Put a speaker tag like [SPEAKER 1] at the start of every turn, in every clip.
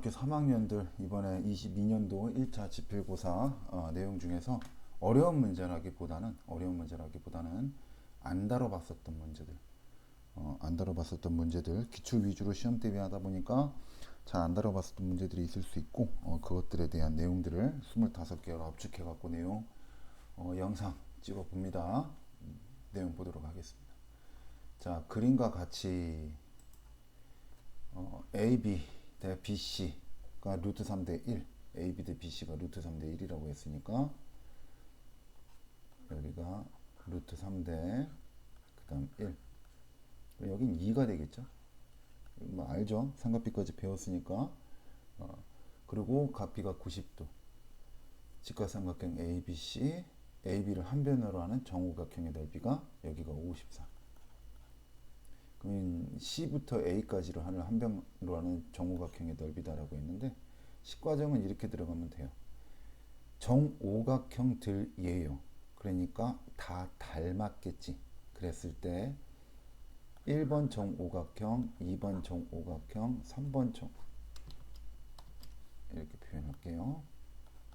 [SPEAKER 1] 중학교 3학년들 이번에 22년도 1차 지필고사 내용 중에서 어려운 문제라기보다는 안 다뤄봤었던 문제들, 기출 위주로 시험 대비하다 보니까 잘 안 다뤄봤었던 문제들이 있을 수 있고 그것들에 대한 내용들을 25개로 압축해 갖고 내용 영상 찍어 봅니다. 내용 보도록 하겠습니다. 자, 그림과 같이 AB 대 BC가 루트 3대 1, AB 대 BC가 루트 3대 1이라고 했으니까 여기가 루트 3대 그 다음 1, 여긴 2가 되겠죠. 뭐 알죠? 삼각비까지 배웠으니까. 그리고 값비가 90도, 직각삼각형 ABC, AB를 한 변으로 하는 정오각형의 넓이가 여기가 54. 그러면 C부터 A까지로 하는 한 변으로 하는 정오각형의 넓이다라고 했는데 식과정은 이렇게 들어가면 돼요. 정오각형들이에요. 그러니까 다 닮았겠지. 그랬을 때 1번 정오각형, 2번 정오각형, 3번 정 이렇게 표현할게요.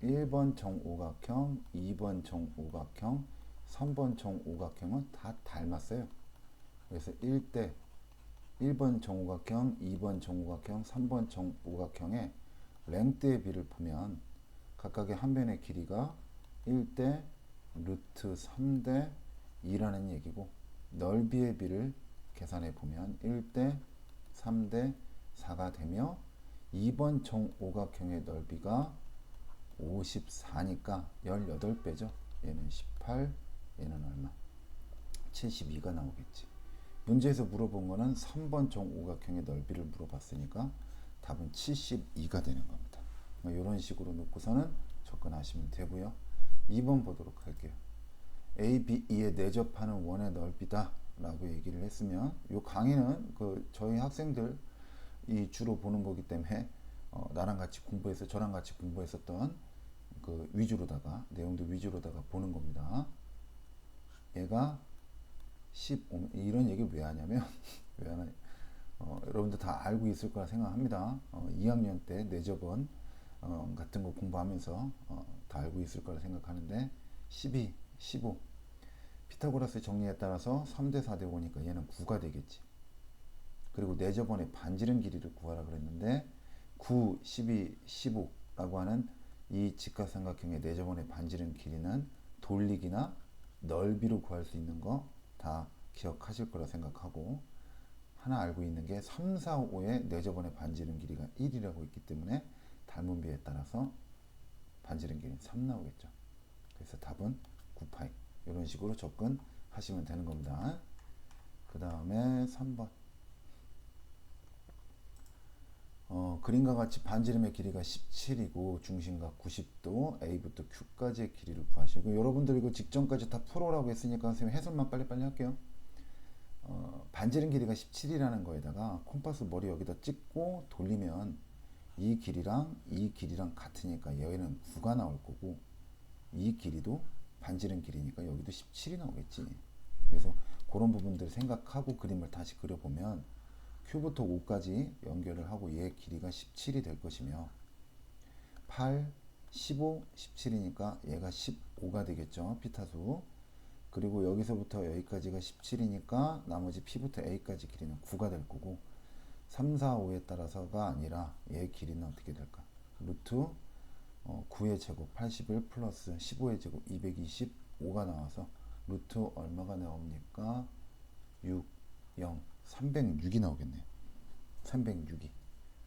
[SPEAKER 1] 1번 정오각형, 2번 정오각형, 3번 정오각형은 다 닮았어요. 그래서 1번 정오각형, 2번 정오각형, 3번 정오각형의 랭크의 비를 보면 각각의 한 변의 길이가 1대 루트 3대 2라는 얘기고, 넓이의 비를 계산해 보면 1대 3대 4가 되며 2번 정오각형의 넓이가 54니까 18배죠. 얘는 18, 얘는 얼마? 72가 나오겠지. 문제에서 물어본 거는 3번 정오각형의 넓이를 물어봤으니까 답은 72가 되는 겁니다. 이런 식으로 놓고서는 접근하시면 되고요. 2번 보도록 할게요. ABE에 내접하는 원의 넓이다 라고 얘기를 했으면, 이 강의는 저희 학생들이 주로 보는 거기 때문에 저랑 같이 공부했었던 그 위주로다가 내용들 위주로다가 보는 겁니다. 얘가 15, 이런 얘기를 왜 하냐면 왜 하나, 여러분들 다 알고 있을 거라 생각합니다. 2학년 때 내접원 같은 거 공부하면서 다 알고 있을 거라 생각하는데 12, 15 피타고라스 정리에 따라서 3대 4대 5니까 얘는 9가 되겠지. 그리고 내접원의 반지름 길이를 구하라 그랬는데 9, 12, 15라고 하는 이 직각삼각형의 내접원의 반지름 길이는 돌리기나 넓이로 구할 수 있는 거 다 기억하실 거라 생각하고, 하나 알고 있는 게 3, 4, 5의 내접원의 반지름 길이가 1이라고 있기 때문에 닮은 비에 따라서 반지름 길이는 3 나오겠죠. 그래서 답은 9파이. 이런 식으로 접근하시면 되는 겁니다. 그 다음에 3번. 그림과 같이 반지름의 길이가 17이고 중심각 90도, A부터 Q까지의 길이를 구하시고, 여러분들 이거 직전까지 다 풀어라고 했으니까 선생님 해설만 빨리빨리 할게요. 반지름 길이가 17이라는 거에다가 콤파스 머리 여기다 찍고 돌리면 이 길이랑 같으니까 얘는 9가 나올 거고, 이 길이도 반지름 길이니까 여기도 17이 나오겠지. 그래서 그런 부분들 생각하고 그림을 다시 그려보면 Q부터 5까지 연결을 하고 얘 길이가 17이 될 것이며, 8, 15, 17이니까 얘가 15가 되겠죠. 피타수. 그리고 여기서부터 여기까지가 17이니까 나머지 P부터 A까지 길이는 9가 될 거고, 3, 4, 5에 따라서가 아니라 얘 길이는 어떻게 될까? 루트 9의 제곱 81 플러스 15의 제곱 225가 나와서 루트 얼마가 나옵니까? 6, 0, 306이 나오겠네요. 306이.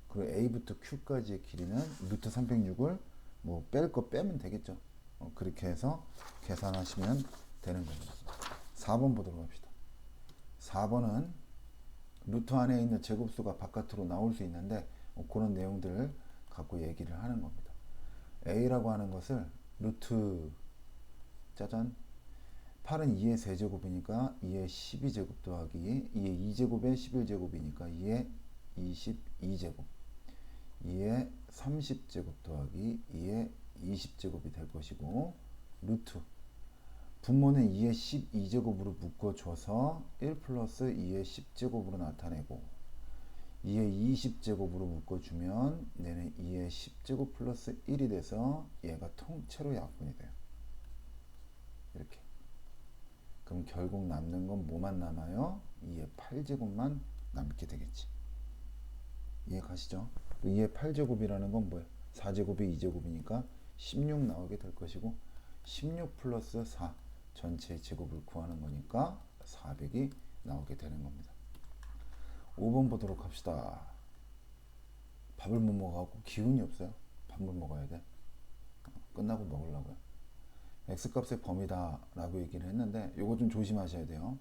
[SPEAKER 1] 그리고 A부터 Q까지의 길이는 루트 306을 뭐 뺄 거 빼면 되겠죠. 그렇게 해서 계산하시면 되는 겁니다. 4번 보도록 합시다. 4번은 루트 안에 있는 제곱수가 바깥으로 나올 수 있는데 그런 내용들을 갖고 얘기를 하는 겁니다. A라고 하는 것을 루트 짜잔 8은 2의 세제곱이니까 2의 12제곱 더하기 2의 2제곱에 11제곱이니까 2의 22제곱, 2의 30제곱 더하기 2의 20제곱이 될 것이고, 루트 분모는 2의 12제곱으로 묶어줘서 1 플러스 2의 10제곱으로 나타내고, 2의 20제곱으로 묶어주면 얘는 2의 10제곱 플러스 1이 돼서 얘가 통째로 약분이 돼요. 이렇게. 그럼 결국 남는 건 뭐만 남아요? 2의 8제곱만 남게 되겠지. 이해 가시죠? 2의 8제곱이라는 건 뭐예요? 4제곱이 2제곱이니까 16 나오게 될 것이고 16 플러스 4 전체의 제곱을 구하는 거니까 400이 나오게 되는 겁니다. 5번 보도록 합시다. 밥을 못 먹어갖고 기운이 없어요. 밥을 먹어야 돼. 끝나고 먹으려고요. x값의 범위다 라고 얘기를 했는데 요거 좀 조심하셔야 돼요.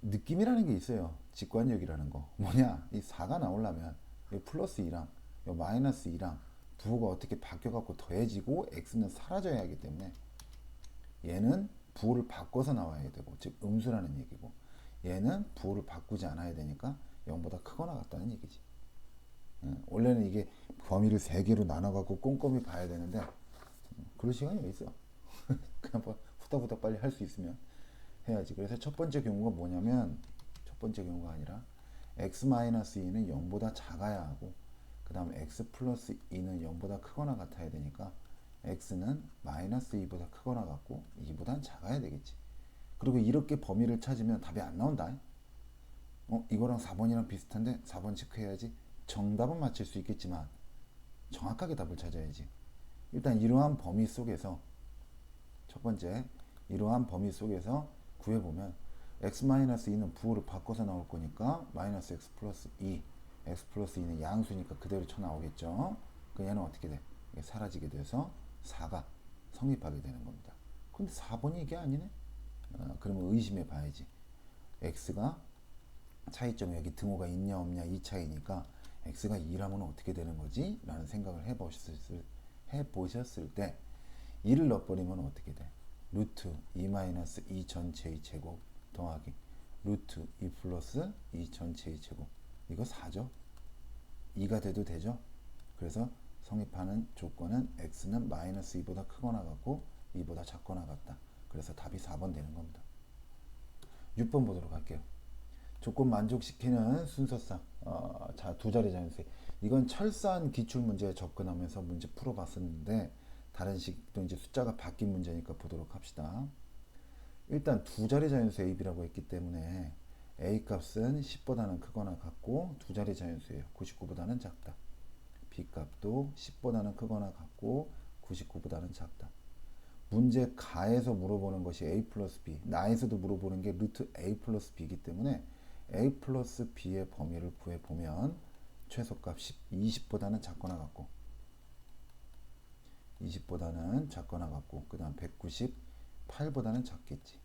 [SPEAKER 1] 느낌이라는 게 있어요. 직관력이라는 거. 뭐냐, 이 4가 나오려면 이 플러스 2랑 이 마이너스 2랑 부호가 어떻게 바뀌어갖고 더해지고 x는 사라져야 하기 때문에 얘는 부호를 바꿔서 나와야 되고, 즉 음수라는 얘기고, 얘는 부호를 바꾸지 않아야 되니까 0보다 크거나 같다는 얘기지. 원래는 이게 범위를 3개로 나눠갖고 꼼꼼히 봐야 되는데 그럴 시간이 왜 있어. 그냥 뭐 후다후다 빨리 할 수 있으면 해야지. 그래서 첫 번째 경우가 뭐냐면, 첫 번째 경우가 아니라 x-2는 0보다 작아야 하고, 그 다음에 x 플러스 2는 0보다 크거나 같아야 되니까 x는 마이너스 2보다 크거나 같고 2보단 작아야 되겠지. 그리고 이렇게 범위를 찾으면 답이 안 나온다. 이거랑 4번이랑 비슷한데 4번 체크해야지. 정답은 맞힐 수 있겠지만 정확하게 답을 찾아야지. 일단 이러한 범위 속에서, 첫 번째 이러한 범위 속에서 구해보면 x-2는 부호를 바꿔서 나올 거니까 마이너스 x 플러스 2, x 플러스 2는 양수니까 그대로 쳐 나오겠죠. 그 얘는 어떻게 돼? 이게 사라지게 돼서 4가 성립하게 되는 겁니다. 근데 4번이 이게 아니네? 그러면 의심해 봐야지. x가 차이점이 여기 등호가 있냐 없냐 이 차이니까 x가 2라면 어떻게 되는 거지? 라는 생각을 해보셨을 때 2를 넣어버리면 어떻게 돼? 루트 2-2 전체의 제곱 더하기 루트 2 플러스 2 전체의 제곱, 이거 4죠? 2가 돼도 되죠? 그래서 성립하는 조건은 x는 마이너스 2보다 크거나 같고 2보다 작거나 같다. 그래서 답이 4번 되는 겁니다. 6번 보도록 할게요. 조건 만족시키는 순서상 자, 두 자리 자연수에, 이건 철사한 기출문제에 접근하면서 문제 풀어봤었는데 다른 식도 이제 숫자가 바뀐 문제니까 보도록 합시다. 일단 두 자리 자연수 a, b라고 했기 때문에 a 값은 10보다는 크거나 같고 두 자리 자연수예요. 99보다는 작다. b 값도 10보다는 크거나 같고 99보다는 작다. 문제 가에서 물어보는 것이 a 플러스 b, 나에서도 물어보는 게 루트 a 플러스 b이기 때문에 a 플러스 b의 범위를 구해보면 최소값 20보다는 작거나 같고 20보다는 작거나 같고 그 다음 198보다는 작겠지.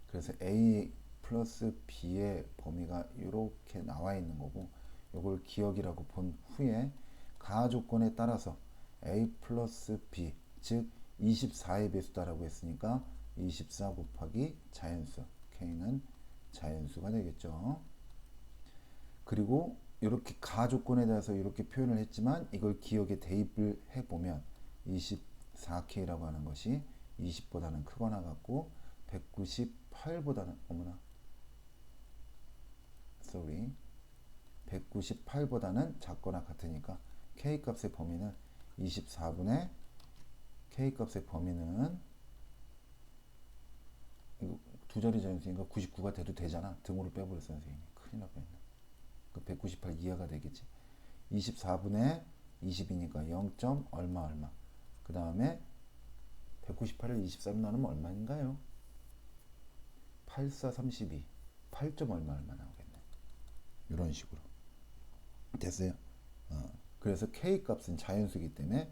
[SPEAKER 1] 그래서 a 플러스 b의 범위가 이렇게 나와 있는 거고, 이걸 기억이라고 본 후에 가하 조건에 따라서 a 플러스 b, 즉 24의 배수다라고 했으니까 24 곱하기 자연수 k는 자연수가 되겠죠. 그리고 이렇게 가하 조건에 대해서 이렇게 표현을 했지만 이걸 기억에 대입을 해보면 24k라고 하는 것이 20보다는 크거나 같고 198보다는 198보다는 작거나 같으니까 k값의 범위는 24분의 k값의 범위는 이거 두 자리 자연수니까 99가 돼도 되잖아. 등호를 빼버렸어 선생님이. 큰일 날 뻔했네. 그 198 이하가 되겠지. 24분의 20이니까 0. 얼마. 그 다음에 198을 23 나누면 얼마인가요? 84, 32. 8. 얼마 나오겠네. 이런 식으로. 됐어요? 그래서 K값은 자연수이기 때문에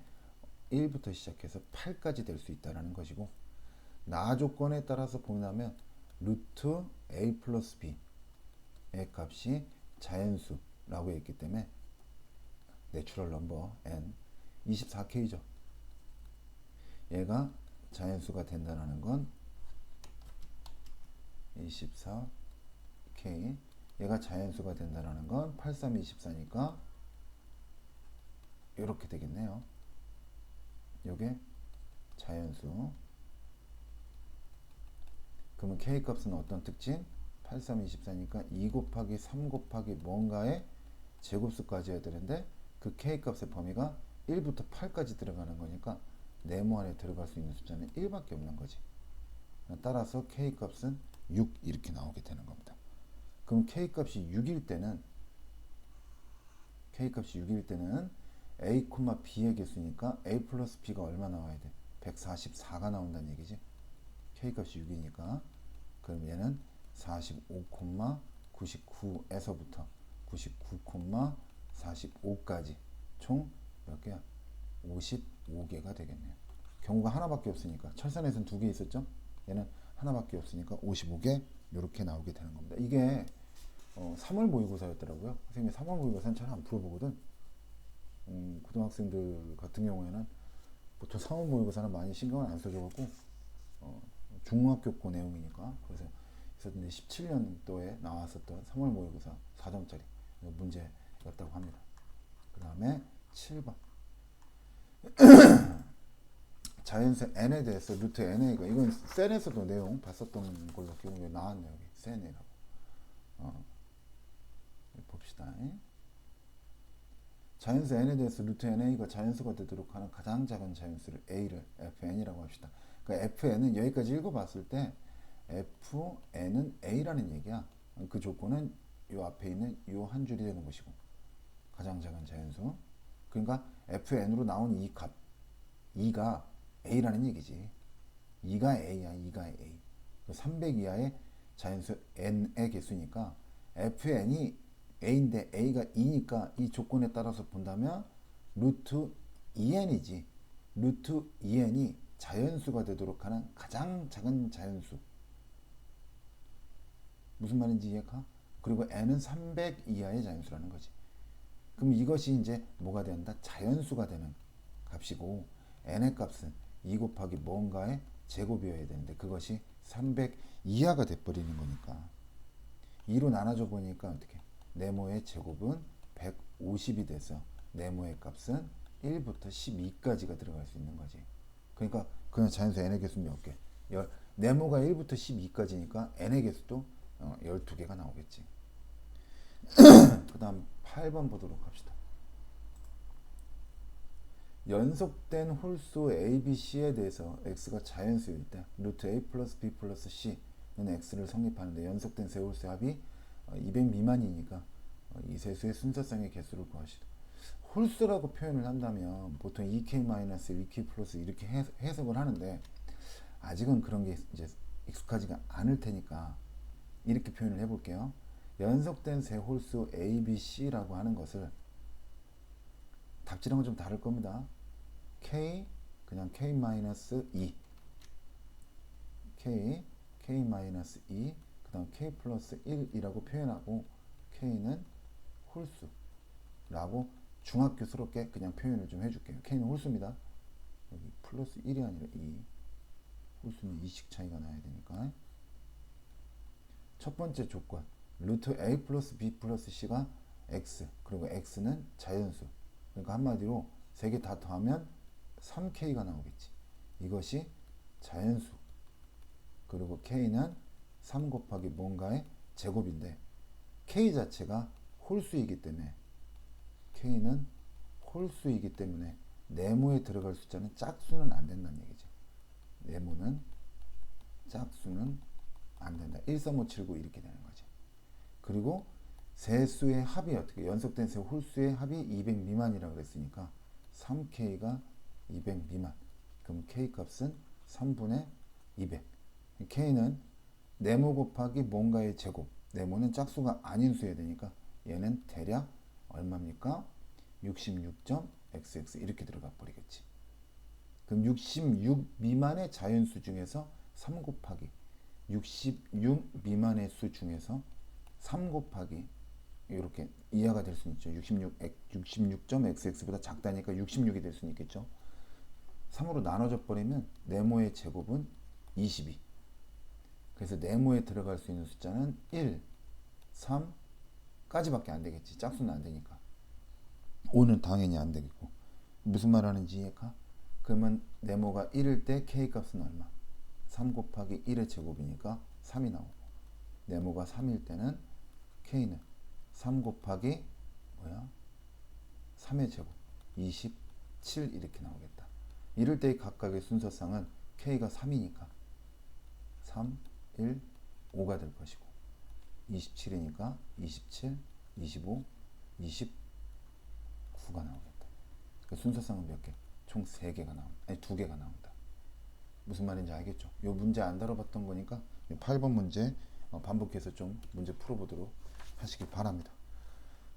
[SPEAKER 1] 1부터 시작해서 8까지 될 수 있다는 것이고, 나 조건에 따라서 보면 루트 A 플러스 B의 값이 자연수라고 했기 때문에 내추럴 넘버 n 24K죠. 얘가 자연수가 된다는 건 24K, 얘가 자연수가 된다는 건 83, 24니까 이렇게 되겠네요. 요게 자연수. 그러면 K값은 어떤 특징? 83, 24니까 2 곱하기 3 곱하기 뭔가의 제곱수까지 해야 되는데 그 K값의 범위가 1부터 8까지 들어가는 거니까 네모 안에 들어갈 수 있는 숫자는 1밖에 없는 거지. 따라서 K값은 6 이렇게 나오게 되는 겁니다. 그럼 K값이 6일 때는 A, B의 개수니까 A 플러스 B가 얼마 나와야 돼? 144가 나온다는 얘기지. K값이 6이니까 그럼 얘는 45,99에서부터 99,45까지 총 몇 개야? 55개가 되겠네요. 경우가 하나밖에 없으니까 철선에서는 2개 있었죠? 얘는 하나밖에 없으니까 55개 이렇게 나오게 되는 겁니다. 이게 3월 모의고사였더라고요. 선생님이 3월 모의고사는 잘 안 풀어보거든. 고등학생들 같은 경우에는 보통 3월 모의고사는 많이 신경을 안 써줘갖고 중학교 거 내용이니까 그래서 있었는데 17년도에 나왔었던 3월 모의고사 4점짜리 문제였다고 합니다. 그 다음에 7번 자연수 n에 대해서 루트 na가 이건 셀에서도 내용 봤었던 걸로 기억이 나왔네요. 여기 센이라고 봅시다. 자연수 n에 대해서 루트 na가 자연수가 되도록 하는 가장 작은 자연수를 a를 fn이라고 합시다. 그러니까 fn은 여기까지 읽어봤을 때 fn은 a라는 얘기야. 그 조건은 요 앞에 있는 요 한 줄이 되는 것이고 가장 작은 자연수. 그러니까 fn으로 나온 이 값 2가 a라는 얘기지. 2가 a야. 2가 a. 300 이하의 자연수 n의 개수니까 fn이 a인데 a가 2니까 이 조건에 따라서 본다면 루트 2n이지. 루트 2n이 자연수가 되도록 하는 가장 작은 자연수. 무슨 말인지 이해가? 그리고 n은 300 이하의 자연수라는 거지. 그럼 이것이 이제 뭐가 된다? 자연수가 되는 값이고 n의 값은 2 곱하기 뭔가의 제곱이어야 되는데 그것이 300 이하가 돼버리는 거니까 2로 나눠줘 보니까 어떻게? 네모의 제곱은 150이 돼서 네모의 값은 1부터 12까지가 들어갈 수 있는 거지. 그러니까 그냥 자연수 n의 개수 몇 개? 네모가 1부터 12까지니까 n의 개수도 12개가 나오겠지. 그 다음 8번 보도록 합시다. 연속된 홀수 A, B, C에 대해서 x가 자연수일 때 루트 A 플러스 B 플러스 C는 x를 성립하는데 연속된 세 홀수의 합이 200 미만이니까 이 세수의 순서상의 개수를 구하시다. 홀수라고 표현을 한다면 보통 2k-1k 플러스 이렇게 해석을 하는데 아직은 그런 게 이제 익숙하지가 않을 테니까 이렇게 표현을 해볼게요. 연속된 세 홀수 A, B, C라고 하는 것을 답지랑은 좀 다를 겁니다. K 그냥 K-2 K-2 그 다음 K 플러스 1이라고 표현하고 K는 홀수라고 중학교스럽게 그냥 표현을 좀 해줄게요. K는 홀수입니다. 여기 플러스 1이 아니라 2 홀수는 2씩 차이가 나야 되니까 첫 번째 조건 루트 A 플러스 B 플러스 C가 X 그리고 X는 자연수 그러니까 한마디로 세 개 다 더하면 3K가 나오겠지. 이것이 자연수 그리고 K는 3 곱하기 뭔가의 제곱인데 K 자체가 홀수이기 때문에 K는 홀수이기 때문에 네모에 들어갈 숫자는 짝수는 안 된다는 얘기지. 네모는 짝수는 안 된다. 1, 3, 5, 7, 9 이렇게 되는 거지. 그리고 세 수의 합이 어떻게 연속된 세 홀수의 합이 200 미만이라고 그랬으니까 3K가 200 미만. 그럼 K 값은 3분의 200. K는 네모 곱하기 뭔가의 제곱. 네모는 짝수가 아닌 수여야 되니까 얘는 대략 얼마입니까? 66.xx 이렇게 들어가 버리겠지. 그럼 66 미만의 자연수 중에서 3 곱하기 66 미만의 수 중에서 3 곱하기 이렇게 이하가 될 수 있죠. 66.xx보다 작다니까 66이 될 수 있겠죠. 3으로 나눠져 버리면 네모의 제곱은 22. 그래서 네모에 들어갈 수 있는 숫자는 1, 3까지밖에 안 되겠지. 짝수는 안 되니까. 5는 당연히 안 되겠고. 무슨 말 하는지 이해가? 그러면 네모가 1일 때 K 값은 얼마? 3 곱하기 1의 제곱이니까 3이 나오고 네모가 3일 때는 K는 3 곱하기 뭐야? 3의 제곱 27 이렇게 나오겠다. 이럴 때의 각각의 순서상은 K가 3이니까 3, 1, 5가 될 것이고 27이니까 27, 25, 29가 나오겠다. 그 순서상은 몇 개? 총 3개가 나온다. 아니 2개가 나온다. 무슨 말인지 알겠죠? 이 문제 안 다뤄봤던 거니까 8번 문제 반복해서 좀 문제 풀어보도록 하시길 바랍니다.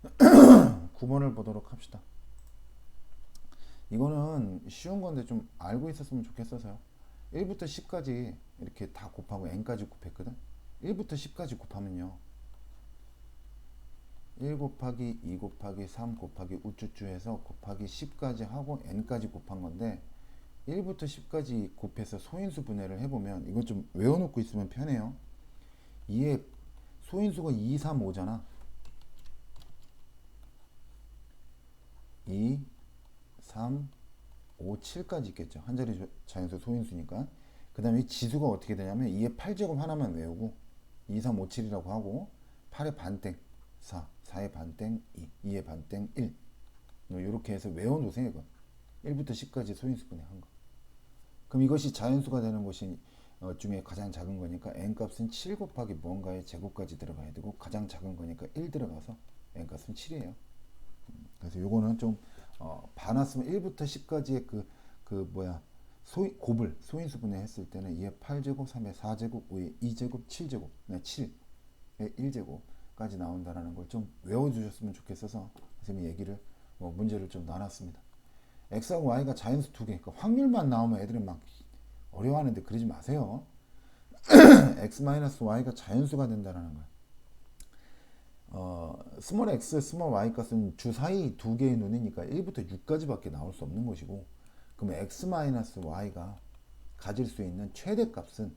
[SPEAKER 1] 9번을 보도록 합시다. 이거는 쉬운 건데 좀 알고 있었으면 좋겠어서요. 1부터 10까지 이렇게 다 곱하고 n까지 곱했거든. 1부터 10까지 곱하면요 1 곱하기 2 곱하기 3 곱하기 우쭈쭈 해서 곱하기 10까지 하고 n까지 곱한 건데 1부터 10까지 곱해서 소인수 분해를 해보면 이거 좀 외워놓고 있으면 편해요. 2의 소인수가 2, 3, 5잖아. 2, 3, 5, 7까지 있겠죠. 한 자리 자연수 소인수니까. 그 다음에 이 지수가 어떻게 되냐면 2의 8제곱 하나만 외우고 2, 3, 5, 7이라고 하고 8의 반땡 4, 4의 반땡 2, 2의 반땡 1 이렇게 해서 외워놓으세요. 이거 1부터 10까지 소인수 분해한 거. 그럼 이것이 자연수가 되는 것이 중에 가장 작은 거니까 n값은 7 곱하기 뭔가의 제곱까지 들어가야 되고 가장 작은 거니까 1 들어가서 n값은 7이에요. 그래서 요거는 좀 봐놨으면 1부터 10까지의 곱을 소인수 분해했을 때는 2의 8제곱, 3의 4제곱, 5의 2제곱, 7제곱, 7의 1제곱까지 나온다는 걸 좀 외워주셨으면 좋겠어서 선생님이 얘기를 문제를 좀 나눴습니다. x하고 y가 자연수 2개, 그러니까 확률만 나오면 애들은 막 어려워하는데 그러지 마세요. x-y가 자연수가 된다는 거예요. 스몰 x, 스몰 y 값은 주사위 2개의 눈이니까 1부터 6까지밖에 나올 수 없는 것이고, 그러면 x-y가 가질 수 있는 최대값은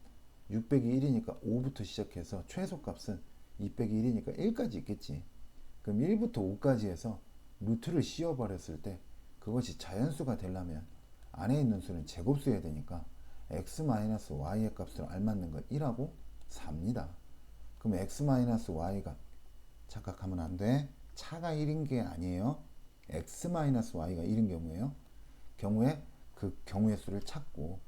[SPEAKER 1] 6 빼기 1이니까 5부터 시작해서 최소값은 2 빼기 1이니까 1까지 있겠지. 그럼 1부터 5까지 해서 루트를 씌워버렸을 때 그것이 자연수가 되려면 안에 있는 수는 제곱수여야 되니까 x-y의 값을 알맞는 걸 1하고 4입니다. 그럼 x-y가 착각하면 안 돼. 차가 1인 게 아니에요. x-y가 1인 경우에 그 경우의 수를 찾고,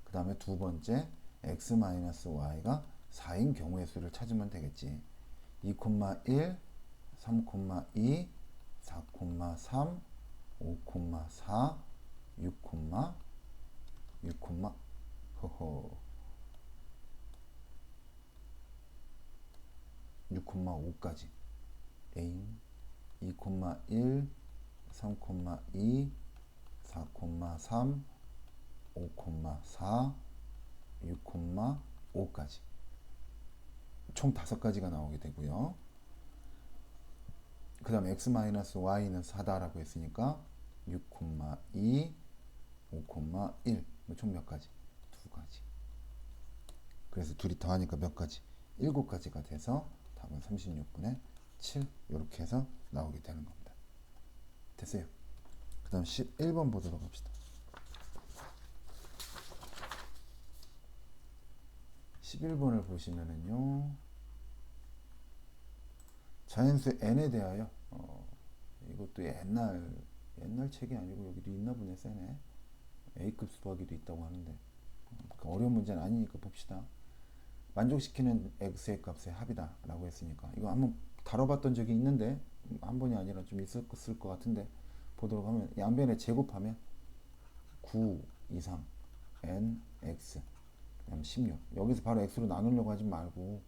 [SPEAKER 1] 그 다음에 두 번째 x-y가 4인 경우의 수를 찾으면 되겠지. 2,1, 3,2, 4,3, 5,4, 6, 허허 6,5까지 에잉 2,1, 3,2, 4,3, 5,4, 6,5까지 총 5가지가 나오게 되고요. 그 다음에 x-y는 4다라고 했으니까 6,2, 5,1 총 몇 가지? 2가지. 그래서 둘이 더하니까 몇 가지? 7가지가 돼서 답은 36분의 7 이렇게 해서 나오게 되는 겁니다. 됐어요? 그 다음 11번 보도록 합시다. 11번을 보시면은요, 자연수 n에 대하여 이것도 옛날 책이 아니고 여기도 있나 보네. 쎄네. A급 수학에도 있다고 하는데 어려운 문제는 아니니까 봅시다. 만족시키는 x의 값의 합이다 라고 했으니까 이거 한번 다뤄봤던 적이 있는데 한 번이 아니라 좀 있을 것 같은데 보도록 하면 양변에 제곱하면 9 이상 n x 그다음 16 여기서 바로 x로 나누려고 하지 말고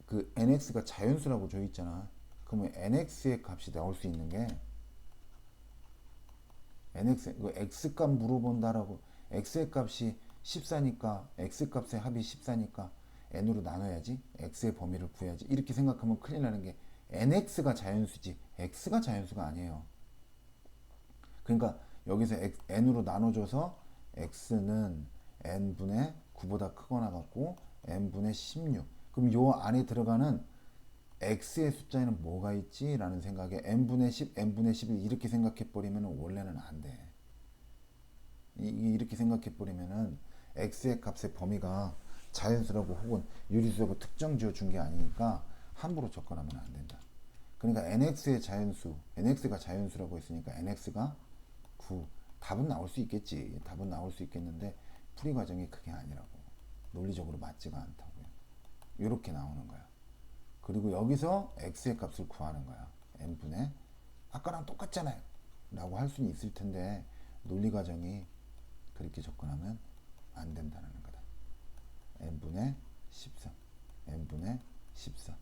[SPEAKER 1] 그 nx가 자연수라고 줘 있잖아. 그러면 nx의 값이 나올 수 있는 게 nx 그 x값 물어본다라고 x의 값이 14니까 x값의 합이 14니까 n으로 나눠야지 x의 범위를 구해야지 이렇게 생각하면 큰일 나는 게 nx가 자연수지 x가 자연수가 아니에요. 그러니까 여기서 n으로 나눠줘서 x는 n분의 9보다 크거나 같고 n분의 16 그럼 요 안에 들어가는 x의 숫자에는 뭐가 있지? 라는 생각에 n분의 10, n분의 11 이렇게 생각해 버리면 원래는 안 돼. 이렇게 생각해 버리면은 x의 값의 범위가 자연수라고 혹은 유리수라고 특정 지어 준 게 아니니까 함부로 접근하면 안 된다. 그러니까 nx의 자연수, nx가 자연수라고 했으니까 nx가 9. 답은 나올 수 있겠지. 답은 나올 수 있겠는데 풀이 과정이 그게 아니라고. 논리적으로 맞지가 않다고요. 이렇게 나오는 거야. 그리고 여기서 x의 값을 구하는 거야. n분의 아까랑 똑같잖아요. 라고 할 수는 있을 텐데 논리 과정이 그렇게 접근하면 안 된다는 거다. n분의 13, n분의 14,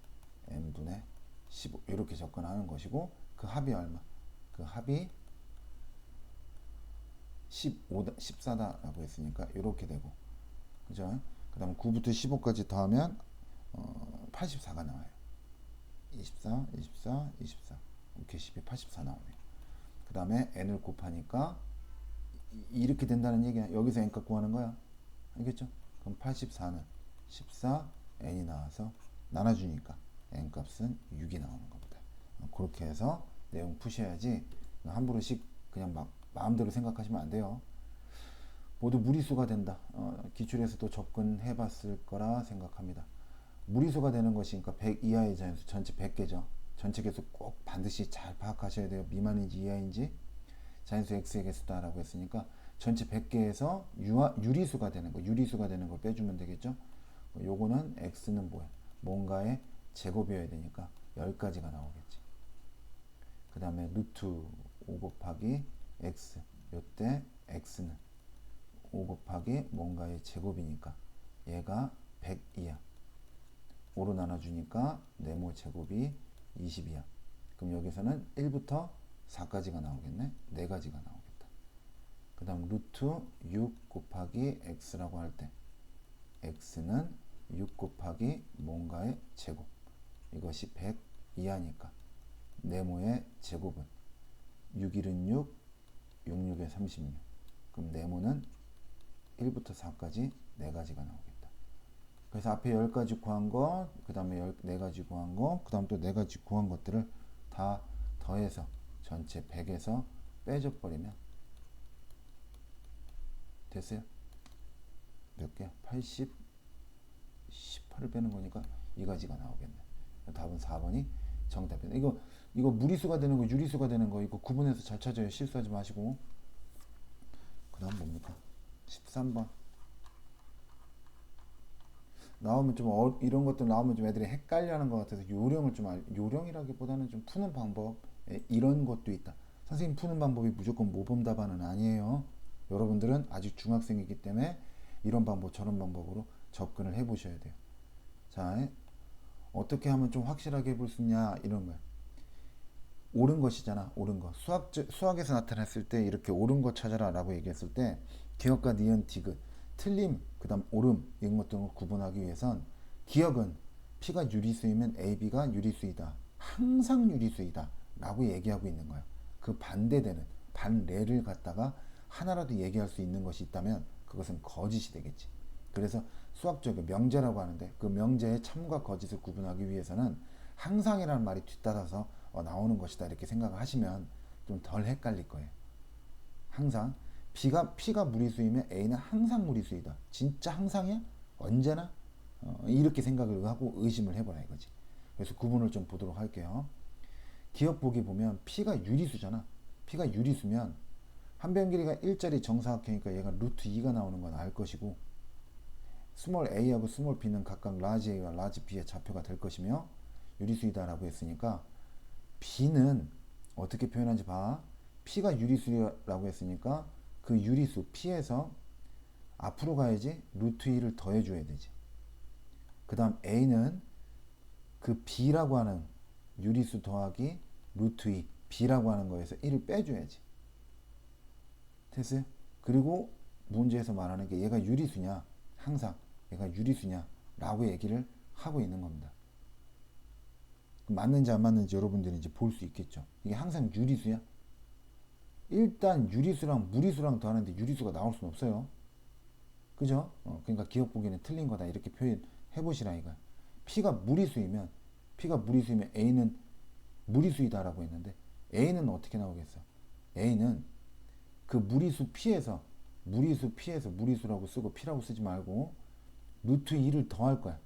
[SPEAKER 1] n분의 15 이렇게 접근하는 것이고 그 합이 얼마? 그 합이 15다, 14다라고 했으니까 이렇게 되고 그죠? 그 다음에 9부터 15까지 더하면 84가 나와요. 24, 24, 24 이렇게 10이 84 나오네요. 그 다음에 n을 곱하니까 이렇게 된다는 얘기야. 여기서 n값 구하는 거야. 알겠죠? 그럼 84는 14 n이 나와서 나눠주니까 n값은 6이 나오는 겁니다. 그렇게 해서 내용 푸셔야지 함부로씩 그냥 막 마음대로 생각하시면 안 돼요. 모두 무리수가 된다. 기출에서도 접근해 봤을 거라 생각합니다. 무리수가 되는 것이니까 100 이하의 자연수 전체 100개죠. 전체 개수 꼭 반드시 잘 파악하셔야 돼요. 미만인지 이하인지 자연수 x의 개수다라고 했으니까 전체 100개에서 유리수가 되는 거, 유리수가 되는 걸 빼주면 되겠죠. 요거는 x는 뭐야? 뭔가의 제곱이어야 되니까 10가지가 나오겠지. 그 다음에 루트 5 곱하기 x, 요때 x는 5 곱하기 뭔가의 제곱이니까 얘가 100 이하. 5로 나눠주니까 네모 제곱이 20이야. 그럼 여기서는 1부터 4까지가 나오겠네. 4가지가 나오겠다. 그 다음 루트 6 곱하기 x라고 할 때 x는 6 곱하기 뭔가의 제곱. 이것이 100 이하니까 네모의 제곱은 6, 1은 6, 6, 6에 36. 그럼 네모는 1부터 4까지 4가지가 나오겠다. 그래서 앞에 10가지 구한 거, 그 다음에 4가지 구한 거, 그 다음 또 4가지 구한 것들을 다 더해서 전체 100에서 빼줘버리면 됐어요? 몇 개야? 80, 18을 빼는 거니까 2가지가 나오겠네. 답은 4번이 정답이다. 이거 무리수가 되는 거, 유리수가 되는 거, 이거 구분해서 잘 찾아요. 실수하지 마시고. 그 다음 뭡니까? 13번. 나오면 좀 이런 것들 나오면 좀 애들이 헷갈려하는 것 같아서 요령을 좀 요령이라기보다는 좀 푸는 방법 이런 것도 있다. 선생님 푸는 방법이 무조건 모범 답안은 아니에요. 여러분들은 아직 중학생이기 때문에 이런 방법 저런 방법으로 접근을 해보셔야 돼요. 자, 어떻게 하면 좀 확실하게 해볼 수 있냐 이런 거야. 옳은 것이잖아. 옳은 거. 수학에서 나타났을 때 이렇게 옳은 거 찾아라 라고 얘기했을 때 기억과 니은, 디귿, 틀림, 그 다음 옳음 이런 것들을 구분하기 위해선 기억은 P가 유리수이면 AB가 유리수이다. 항상 유리수이다 라고 얘기하고 있는 거야. 그 반대되는 반례를 갖다가 하나라도 얘기할 수 있는 것이 있다면 그것은 거짓이 되겠지. 그래서 수학적인 명제라고 하는데 그 명제의 참과 거짓을 구분하기 위해서는 항상이라는 말이 뒤따라서 나오는 것이다 이렇게 생각을 하시면 좀 덜 헷갈릴 거예요. 항상 P가 무리수이면 A는 항상 무리수이다. 진짜 항상이야? 언제나? 이렇게 생각을 하고 의심을 해보라 이거지. 그래서 구분을 좀 보도록 할게요. 기억 보기 보면 P가 유리수잖아. P가 유리수면 한 변 길이가 1짜리 정사각형이니까 얘가 루트 2가 나오는 건 알 것이고 스몰 a하고 스몰 b는 각각 라지 a와 라지 b의 좌표가 될 것이며 유리수이다라고 했으니까 b는 어떻게 표현하는지 봐. p가 유리수라고 했으니까 그 유리수 p에서 앞으로 가야지 루트 2를 더해줘야 되지. 그 다음 a는 그 b라고 하는 유리수 더하기 루트 2 b라고 하는 거에서 1을 빼줘야지. 됐어요? 그리고 문제에서 말하는 게 얘가 유리수냐 항상 얘가 유리수냐 라고 얘기를 하고 있는 겁니다. 맞는지 안 맞는지 여러분들이 이제 볼 수 있겠죠. 이게 항상 유리수야? 일단 유리수랑 무리수랑 더하는데 유리수가 나올 수는 없어요. 그죠? 그러니까 기억 보기는 틀린 거다 이렇게 표현해 보시라 이거야. P가 무리수이면 A는 무리수이다라고 했는데 A는 어떻게 나오겠어? A는 그 무리수 P에서 무리수라고 쓰고 P라고 쓰지 말고 루트 2를 더할 거야.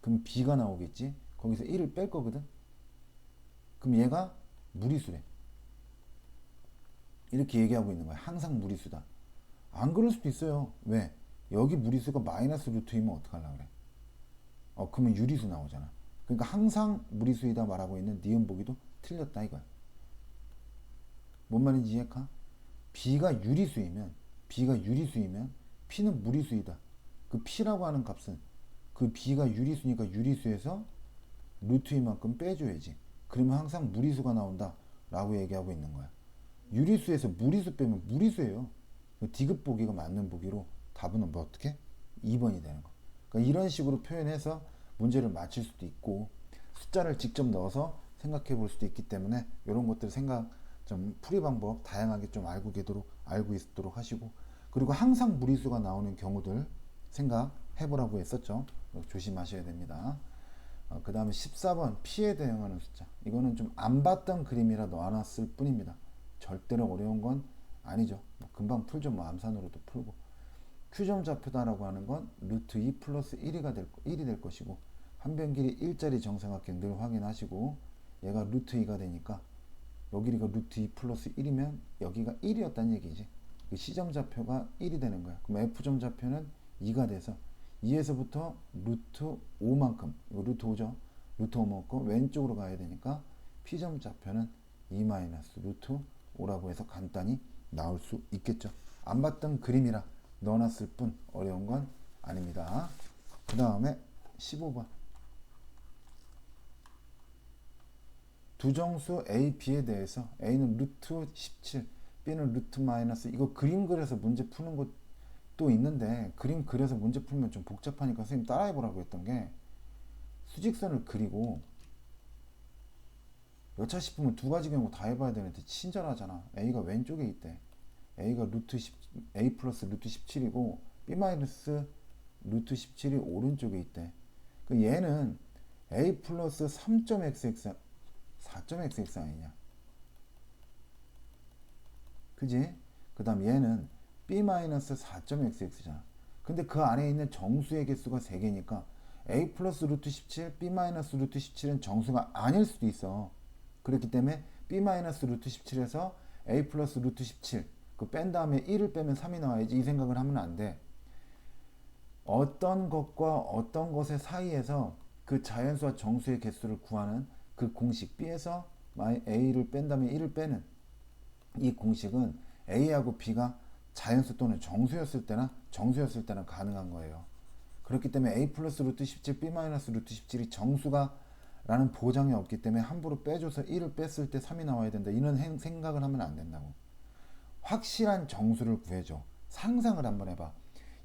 [SPEAKER 1] 그럼 B가 나오겠지? 거기서 1을 뺄 거거든. 그럼 얘가 무리수래. 이렇게 얘기하고 있는 거야. 항상 무리수다. 안 그럴 수도 있어요. 왜? 여기 무리수가 마이너스 루트이면 어떡하려고 그래? 그러면 유리수 나오잖아. 그러니까 항상 무리수이다 말하고 있는 니은 보기도 틀렸다 이거야. 뭔 말인지 이해가? B가 유리수이면 P는 무리수이다. 그 P라고 하는 값은 그 B가 유리수니까 유리수에서 루트인 만큼 빼줘야지. 그러면 항상 무리수가 나온다 라고 얘기하고 있는 거야. 유리수에서 무리수 빼면 무리수예요. 디귿 보기가 맞는 보기로 답은 뭐 어떻게? 2번이 되는 거. 그러니까 이런 식으로 표현해서 문제를 맞출 수도 있고 숫자를 직접 넣어서 생각해 볼 수도 있기 때문에 이런 것들 생각 좀 풀이 방법 다양하게 좀 알고 있도록 하시고, 그리고 항상 무리수가 나오는 경우들 생각해 보라고 했었죠. 조심하셔야 됩니다. 그 다음에 14번 P에 대응하는 숫자. 이거는 좀 안 봤던 그림이라 넣어놨을 뿐입니다. 절대로 어려운 건 아니죠. 금방 풀죠. 암산으로도 풀고. Q점 좌표다라고 하는 건 루트 2 플러스 1이 될 것이고, 한 변 길이 1짜리 정삼각형 늘 확인하시고, 얘가 루트 2가 되니까 여기가 루트 2 플러스 1이면 여기가 1이었다는 얘기지. 그 C점 좌표가 1이 되는 거야. 그럼 F점 좌표는 2가 돼서 2에서부터 루트 5만큼, 이거 루트 5죠. 루트 5만큼 왼쪽으로 가야 되니까 P점 좌표는 2 마이너스 루트 5라고 해서 간단히 나올 수 있겠죠. 안 봤던 그림이라 넣어놨을 뿐 어려운 건 아닙니다. 그 다음에 15번. 두 정수 A, B에 대해서 A는 루트 17, B는 루트 마이너스, 이거 그림 그려서 문제 푸는 것도 있는데 그림 그려서 문제 풀면 좀 복잡하니까 선생님 따라해 보라고 했던 게, 수직선을 그리고 여차 싶으면 두 가지 경우 다 해봐야 되는데 친절하잖아. A가 왼쪽에 있대. A가 A 플러스 루트 17이고 B 마이너스 루트 17이 오른쪽에 있대. 그 얘는 A 플러스 3.xx 4.xx 아니냐, 그지? 그 다음 얘는 B 마이너스 4.xx잖아. 근데 그 안에 있는 정수의 개수가 3개니까 A 플러스 루트 17, B 마이너스 루트 17은 정수가 아닐 수도 있어. 그렇기 때문에 B 마이너스 루트 17에서 A 플러스 루트 17 그 뺀 다음에 1을 빼면 3이 나와야지, 이 생각을 하면 안 돼. 어떤 것과 어떤 것의 사이에서 그 자연수와 정수의 개수를 구하는 그 공식, B에서 A를 뺀 다음에 1을 빼는 이 공식은 A하고 B가 자연수 또는 정수였을 때나 가능한 거예요. 그렇기 때문에 A 플러스 루트 17, B 마이너스 루트 17이 정수가 라는 보장이 없기 때문에 함부로 빼줘서 1을 뺐을 때 3이 나와야 된다, 이런 생각을 하면 안 된다고. 확실한 정수를 구해줘. 상상을 한번 해봐.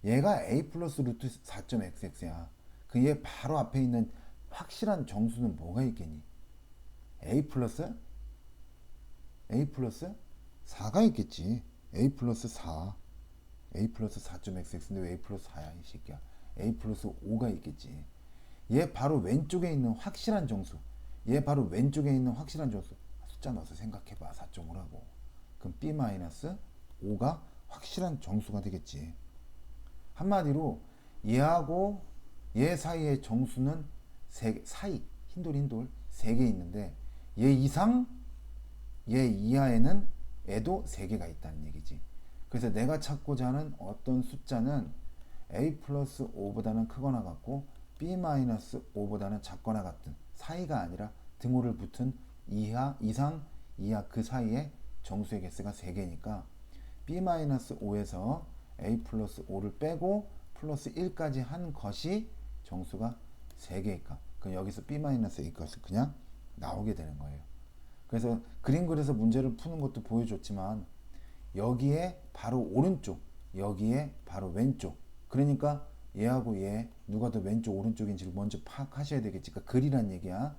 [SPEAKER 1] 얘가 A 플러스 루트 4.xx야. 그 얘 바로 앞에 있는 확실한 정수는 뭐가 있겠니? A 플러스 4가 있겠지. A 플러스 4. A 플러스 4.xx인데 왜 A 플러스 4야 이 새끼야. A 플러스 5가 있겠지. 얘 바로 왼쪽에 있는 확실한 정수. 숫자 넣어서 생각해봐. 4.5라고. 그럼 B 마이너스 5가 확실한 정수가 되겠지. 한마디로 얘하고 얘 사이의 정수는 흰돌 3개 있는데 얘 이상 얘 이하에는 애도 3개가 있다는 얘기지. 그래서 내가 찾고자 하는 어떤 숫자는 A 플러스 5보다는 크거나 같고 B 마이너스 5보다는 작거나 같은 사이가 아니라 등호를 붙은 이상, 이하 그 사이에 정수의 개수가 3개니까 B 마이너스 5에서 A 플러스 5를 빼고 플러스 1까지 한 것이 정수가 3개일까? 그럼 여기서 B 마이너스 A 값이 그냥 나오게 되는 거예요. 그래서 그림 그려서 문제를 푸는 것도 보여줬지만 여기에 바로 오른쪽, 여기에 바로 왼쪽, 그러니까 얘하고 얘 누가 더 왼쪽 오른쪽인지를 먼저 파악하셔야 되겠지. 그러니까 글이란 얘기야.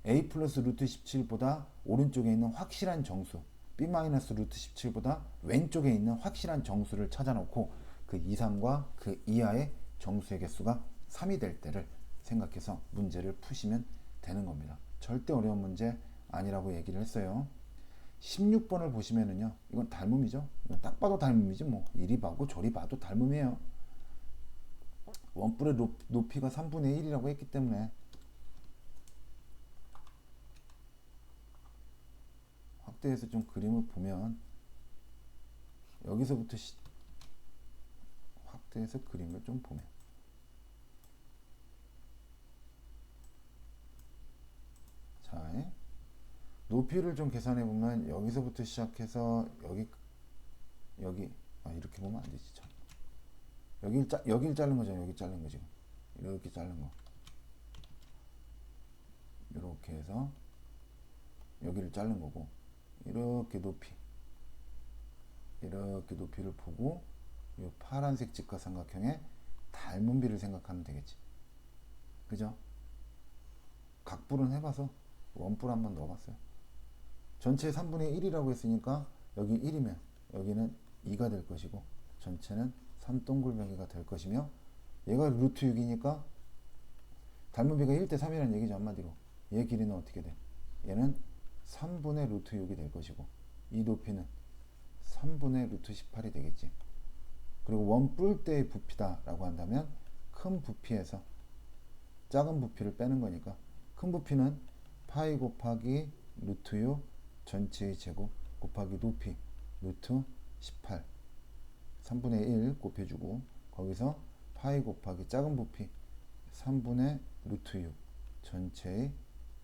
[SPEAKER 1] A 플러스 루트 17보다 오른쪽에 있는 확실한 정수, B 마이너스 루트 17보다 왼쪽에 있는 확실한 정수를 찾아놓고 그 이상과 그 이하의 정수의 개수가 3이 될 때를 생각해서 문제를 푸시면 되는 겁니다. 절대 어려운 문제 아니라고 얘기를 했어요. 16번을 보시면은요, 이건 닮음이죠. 이건 딱 봐도 닮음이지 뭐. 이리 봐도 저리 봐도 닮음이에요. 원뿔의 높이가 3분의 1이라고 했기 때문에 확대해서 좀 그림을 보면 여기서부터 확대해서 그림을 좀 보면 자, 높이를 좀 계산해 보면 여기서부터 시작해서 여기 이렇게 보면 안 되지 참. 여길 자른 거죠. 여기 자른 거 지금 이렇게 자른 거 이렇게 해서 여기를 자른 거고 이렇게 높이를 보고 이 파란색 직각삼각형의 닮은 비를 생각하면 되겠지. 그죠? 각불은 해봐서 원뿔 한번 넣어봤어요. 전체 3분의 1이라고 했으니까 여기 1이면 여기는 2가 될 것이고 전체는 3동글뱅이가 될 것이며 얘가 루트 6이니까 닮은 비가 1대 3이라는 얘기죠. 한마디로 얘 길이는 어떻게 돼? 얘는 3분의 루트 6이 될 것이고 이 높이는 3분의 루트 18이 되겠지. 그리고 원뿔대의 부피다 라고 한다면 큰 부피에서 작은 부피를 빼는 거니까 큰 부피는 파이 곱하기 루트 6 전체의 제곱 곱하기 높이 루트 18 3분의 1 곱해주고 거기서 파이 곱하기 작은 부피 3분의 루트 6 전체의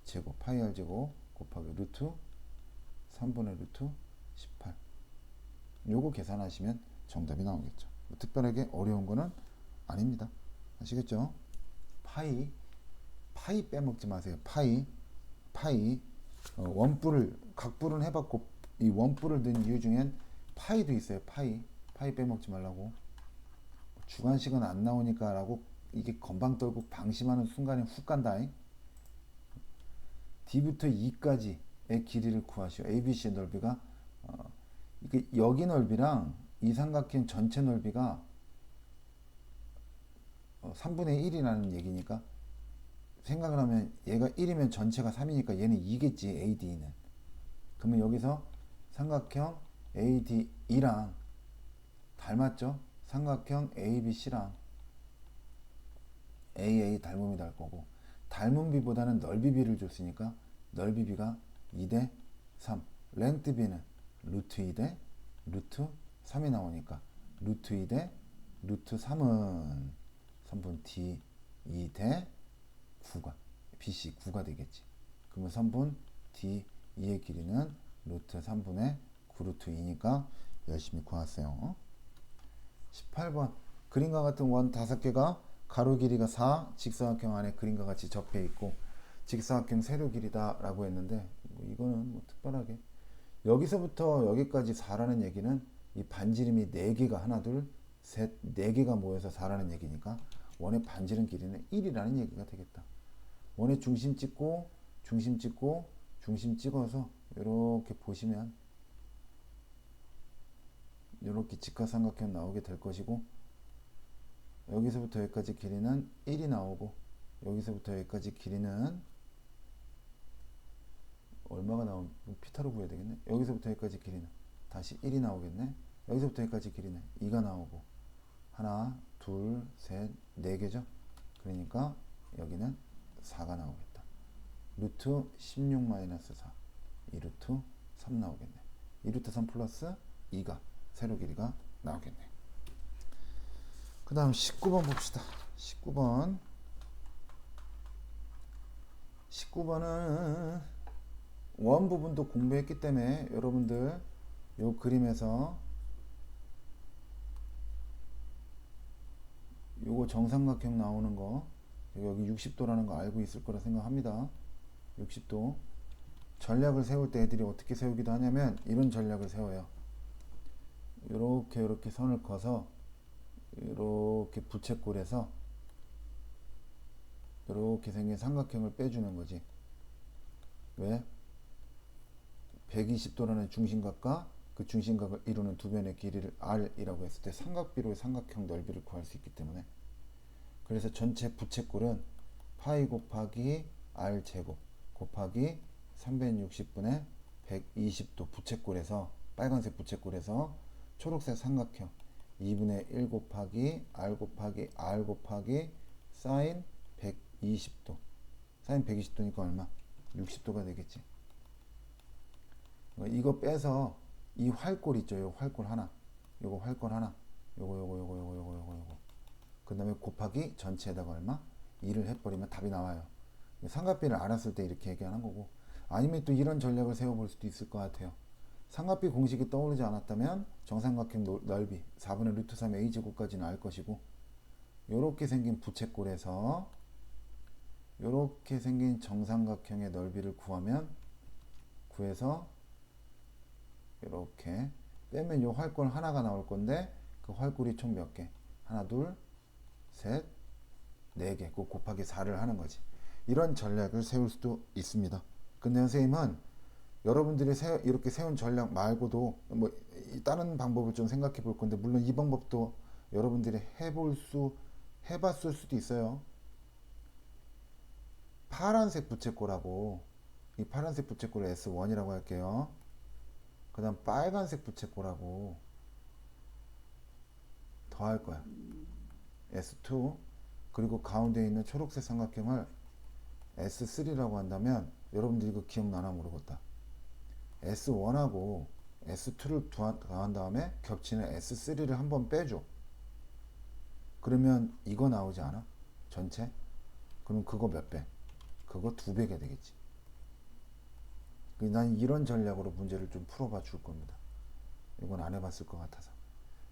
[SPEAKER 1] 제곱 파이 r 제곱 곱하기 루트 3분의 루트 18 요거 계산하시면 정답이 나오겠죠. 특별하게 어려운 거는 아닙니다. 아시겠죠? 파이 빼먹지 마세요. 파이 각불은 해봤고 이 원뿔을 넣은 이유 중엔 파이도 있어요. 파이 빼먹지 말라고. 주관식은 안 나오니까 라고 이게 건방 떨고 방심하는 순간에 훅 간다. D부터 E까지의 길이를 구하시오. ABC의 넓이가 여기 넓이랑 이 삼각형 전체 넓이가 3분의 1이라는 얘기니까 생각을 하면 얘가 1이면 전체가 3이니까 얘는 2겠지. AD는. 그러면 여기서 삼각형 ADE랑 닮았죠? 삼각형 ABC랑 AA 닮음이 날 거고 닮은 비보다는 넓이 비를 줬으니까 넓이 비가 2대 3 렌트 비는 루트 2대 루트 3이 나오니까 루트 2대 루트 3은 3분 D 2대 9가 BC 9가 되겠지. 그러면 3분 D 2의 길이는 루트 3분의 9 루트 2니까 열심히 구하세요. 18번 그림과 같은 원 5개가 가로 길이가 4 직사각형 안에 그림과 같이 접해 있고 직사각형 세로 길이다 라고 했는데 이거는 뭐 특별하게 여기서부터 여기까지 4라는 얘기는 이 반지름이 4개가 하나 둘 셋 4개가 모여서 4라는 얘기니까 원의 반지름 길이는 1이라는 얘기가 되겠다. 원의 중심 찍고 중심 찍어서 이렇게 보시면 이렇게 직각삼각형 나오게 될 것이고 여기서부터 여기까지 길이는 1이 나오고 여기서부터 여기까지 길이는 얼마가 나오면 피타로 구해야 되겠네. 여기서부터 여기까지 길이는 다시 1이 나오겠네. 여기서부터 여기까지 길이는 2가 나오고 하나 둘 셋 4개죠. 그러니까 여기는 4가 나오겠다. 루트 16 마이너스 4 2루트 3 나오겠네. 2루트 3 플러스 2가 세로 길이가 나오겠네. 그 다음 19번 봅시다. 19번은 원 부분도 공부했기 때문에 여러분들 요 그림에서 요거 정삼각형 나오는 거 여기 60도라는 거 알고 있을 거라 생각합니다. 60도 전략을 세울 때 애들이 어떻게 세우기도 하냐면 이런 전략을 세워요. 이렇게 선을 커서 이렇게 부채꼴에서 이렇게 생긴 삼각형을 빼주는 거지. 왜? 120도라는 중심각과 그 중심각을 이루는 두 변의 길이를 R이라고 했을 때 삼각비로 삼각형 넓이를 구할 수 있기 때문에 그래서 전체 부채꼴은 파이 곱하기 R 제곱 곱하기 360분의 120도 부채꼴에서 빨간색 부채꼴에서 초록색 삼각형 2분의 1 곱하기 R 곱하기 R 곱하기 사인 120도 사인 120도니까 얼마? 60도가 되겠지. 이거 빼서 이 활골 있죠. 요 활골 하나. 요거 활골 하나. 요거. 그 다음에 곱하기 전체에다가 얼마? 2를 해버리면 답이 나와요. 삼각비를 알았을 때 이렇게 얘기하는 거고, 아니면 또 이런 전략을 세워볼 수도 있을 것 같아요. 삼각비 공식이 떠오르지 않았다면 정삼각형 넓이 4분의 루트 3 a제곱까지는 알 것이고, 요렇게 생긴 부채꼴에서 요렇게 생긴 정삼각형의 넓이를 구해서 이렇게 빼면 요 활골 하나가 나올 건데, 그 활골이 총 몇 개? 하나, 둘, 셋, 네 개. 그 곱하기 4를 하는 거지. 이런 전략을 세울 수도 있습니다. 근데 선생님은 여러분들이 이렇게 세운 전략 말고도 뭐 다른 방법을 좀 생각해 볼 건데, 물론 이 방법도 여러분들이 해봤을 수도 있어요. 파란색 부채꼴하고, 이 파란색 부채꼴을 S1이라고 할게요. 그 다음 빨간색 부채꼴하고 더할 거야. S2. 그리고 가운데 있는 초록색 삼각형을 S3라고 한다면, 여러분들 이거 기억나나 모르겠다. S1하고 S2를 더한 다음에 겹치는 S3를 한번 빼줘. 그러면 이거 나오지 않아? 전체? 그럼 그거 몇 배? 그거 2배가 되겠지. 난 이런 전략으로 문제를 좀 풀어봐 줄 겁니다. 이건 안 해봤을 것 같아서.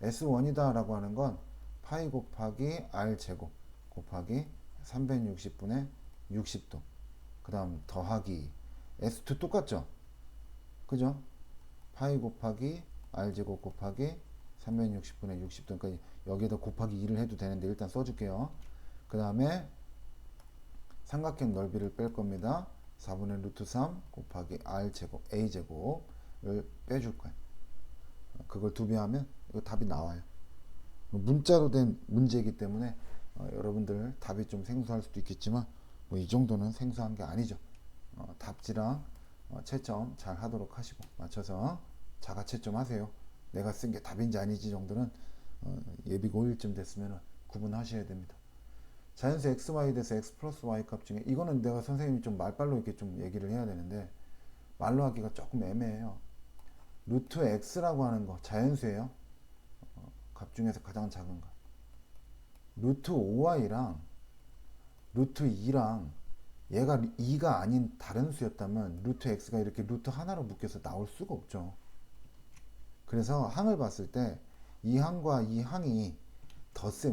[SPEAKER 1] S1이다 라고 하는 건 파이 곱하기 R 제곱 곱하기 360분의 60도. 그 다음 더하기 S2 똑같죠? 그죠? 파이 곱하기 R 제곱 곱하기 360분의 60도. 그러니까 여기에다 곱하기 2를 해도 되는데 일단 써줄게요. 그 다음에 삼각형 넓이를 뺄 겁니다. 4분의 루트 3 곱하기 R 제곱 A 제곱을 빼줄 거예요. 그걸 2배 하면 이거 답이 나와요. 문자로 된 문제이기 때문에 여러분들 답이 좀 생소할 수도 있겠지만, 뭐 이 정도는 생소한 게 아니죠. 답지랑 채점 잘 하도록 하시고, 맞춰서 자가 채점하세요. 내가 쓴 게 답인지 아닌지 정도는 예비 고1쯤 됐으면 구분하셔야 됩니다. 자연수 xy 대해서 x 플러스 y 값 중에, 이거는 내가 선생님이 좀 말빨로 이렇게 좀 얘기를 해야 되는데 말로 하기가 조금 애매해요. 루트 x라고 하는 거 자연수예요. 값 중에서 가장 작은 거. 루트 5y랑 루트 2랑 얘가 2가 아닌 다른 수였다면 루트 x가 이렇게 루트 하나로 묶여서 나올 수가 없죠. 그래서 항을 봤을 때 이 항과 이 항이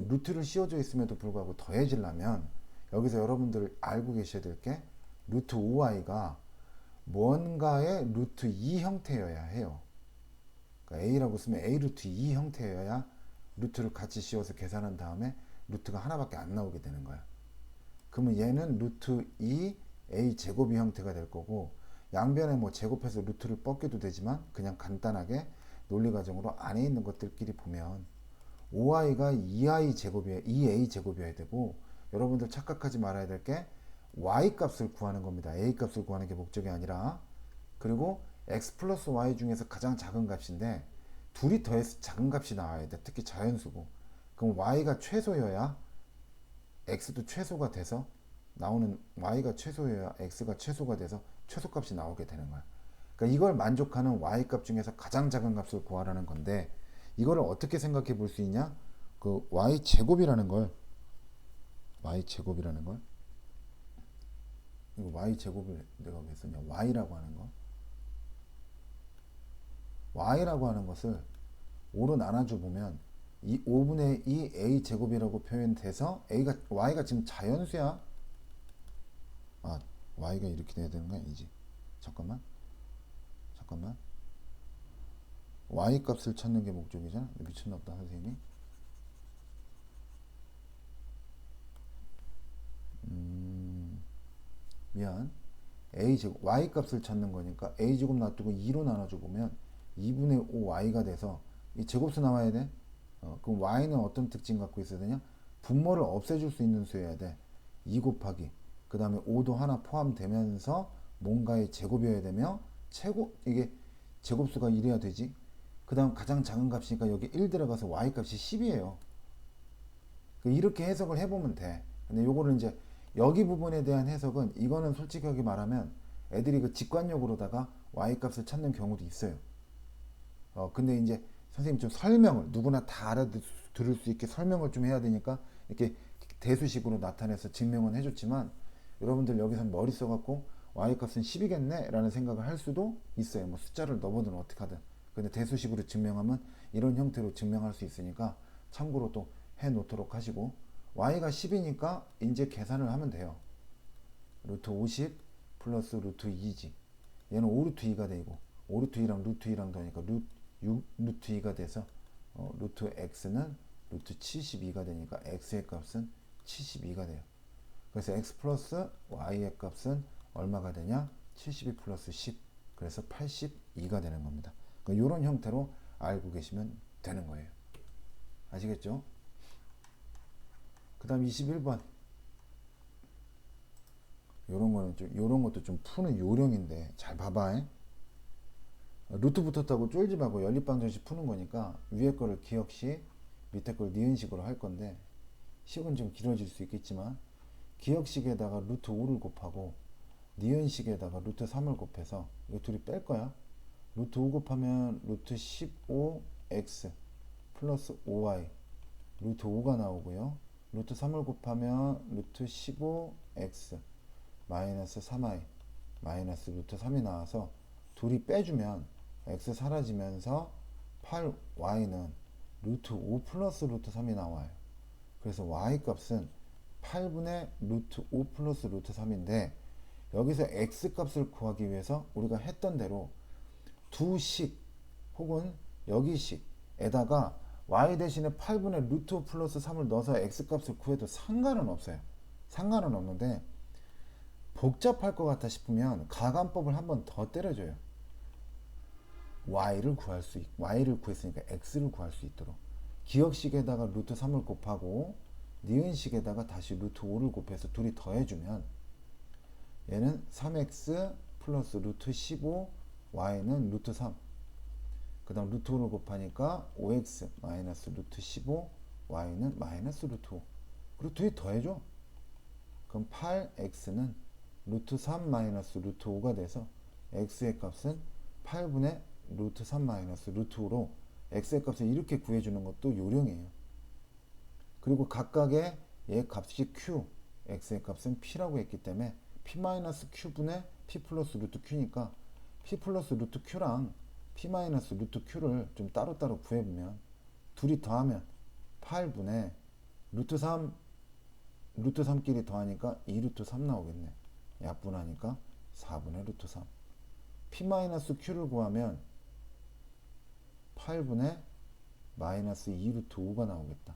[SPEAKER 1] 루트를 씌워져 있음에도 불구하고 더해지려면, 여기서 여러분들 알고 계셔야 될 게 루트 5y가 뭔가의 루트 2 형태여야 해요. 그러니까 a라고 쓰면 a 루트 2 형태여야 루트를 같이 씌워서 계산한 다음에 루트가 하나밖에 안 나오게 되는 거야. 그러면 얘는 루트 2 a 제곱이 형태가 될 거고, 양변에 뭐 제곱해서 루트를 뻗겨도 되지만 그냥 간단하게 논리과정으로 안에 있는 것들끼리 보면 5i가 2i 제곱이에요. 2a 제곱이어야 되고, 여러분들 착각하지 말아야 될 게 y 값을 구하는 겁니다. a 값을 구하는 게 목적이 아니라. 그리고 x 플러스 y 중에서 가장 작은 값인데 둘이 더해서 작은 값이 나와야 돼. 특히 자연수고. 그럼 y가 최소여야 x도 최소가 돼서 나오는, y가 최소여야 x가 최소가 돼서 최소값이 나오게 되는 거야. 그러니까 이걸 만족하는 y 값 중에서 가장 작은 값을 구하라는 건데, 이거를 어떻게 생각해 볼 수 있냐? 그 y 제곱이라는 걸 이거 y 제곱을 내가 왜 썼냐? y라고 하는 것을 5로 나눠줘 보면 이 5분의 2 a 제곱이라고 표현돼서 y가 지금 자연수야. y가 이렇게 돼야 되는 거 아니지? 잠깐만. y 값을 찾는 게 목적이잖아. 미쳤나 보다 선생님이. 미안. a 제곱 y 값을 찾는 거니까 a 제곱 놔두고 2로 나눠줘 보면 2분의 5y가 돼서 이 제곱수 나와야 돼. 그럼 y는 어떤 특징 갖고 있어야 되냐? 분모를 없애줄 수 있는 수여야 돼. 2 곱하기 그 다음에 5도 하나 포함되면서 뭔가의 제곱이어야 되며, 이게 제곱수가 이래야 되지. 그 다음 가장 작은 값이니까 여기 1 들어가서 y 값이 10이에요. 이렇게 해석을 해보면 돼. 근데 요거를 이제 여기 부분에 대한 해석은, 이거는 솔직하게 말하면 애들이 그 직관력으로다가 y 값을 찾는 경우도 있어요. 근데 이제 선생님 좀 설명을 누구나 다 알아들을 수 있게 설명을 좀 해야 되니까 이렇게 대수식으로 나타내서 증명은 해줬지만 여러분들 여기서 머리 써갖고 y 값은 10이겠네 라는 생각을 할 수도 있어요. 뭐 숫자를 넣어보든 어떻게 하든. 근데 대수식으로 증명하면 이런 형태로 증명할 수 있으니까 참고로 또 해놓도록 하시고, y가 10이니까 이제 계산을 하면 돼요. 루트 50 플러스 루트 2지. 얘는 5루트 2가 되고 5루트 2랑 루트 2랑 더하니까 6루트 2가 돼서 루트 x는 루트 72가 되니까 x의 값은 72가 돼요. 그래서 x 플러스 y의 값은 얼마가 되냐? 72 플러스 10. 그래서 82가 되는 겁니다. 그러니까 이런 형태로 알고 계시면 되는 거예요. 아시겠죠? 그 다음 21번. 요런 것도 좀 푸는 요령인데 잘 봐봐. 루트 붙었다고 쫄지 말고 연립방정식 푸는 거니까 위에 거를 기억식, 밑에 걸 니은식으로 할 건데 식은 좀 길어질 수 있겠지만 기억식에다가 루트 5를 곱하고 니은식에다가 루트 3을 곱해서 이 둘이 뺄 거야. 루트 5 곱하면 루트 15x 플러스 5y 루트 5가 나오고요. 루트 3을 곱하면 루트 15x 마이너스 3y 마이너스 루트 3이 나와서 둘이 빼주면 x 사라지면서 8y는 루트 5 플러스 루트 3이 나와요. 그래서 y 값은 8분의 루트 5 플러스 루트 3인데 여기서 x 값을 구하기 위해서 우리가 했던 대로 두 식 혹은 여기 식에다가 y 대신에 8분의 루트 5 플러스 3을 넣어서 x 값을 구해도 상관은 없어요. 상관은 없는데 복잡할 것 같아 싶으면 가감법을 한 번 더 때려줘요. y를 구했으니까 x를 구할 수 있도록 기억식에다가 루트 3을 곱하고 니은식에다가 다시 루트 5를 곱해서 둘이 더해주면 얘는 3x 플러스 루트 15 y는 루트 3 그 다음 루트 5를 곱하니까 5x 마이너스 루트 15 y는 마이너스 루트 5 그리고 둘이 더해줘. 그럼 8x는 루트 3 마이너스 루트 5가 돼서 x의 값은 8분의 루트 3 마이너스 루트 5로 x의 값을 이렇게 구해주는 것도 요령이에요. 그리고 각각의 얘 값이 q, x의 값은 p라고 했기 때문에 p 마이너스 q분의 p 플러스 루트 q니까 p 플러스 루트 q랑 p 마이너스 루트 q를 좀 따로따로 구해보면 둘이 더하면 8분의 루트 3 루트 3끼리 더하니까 2루트 3 나오겠네. 약분하니까 4분의 루트 3 p 마이너스 q를 구하면 8분의 마이너스 2루트 5가 나오겠다.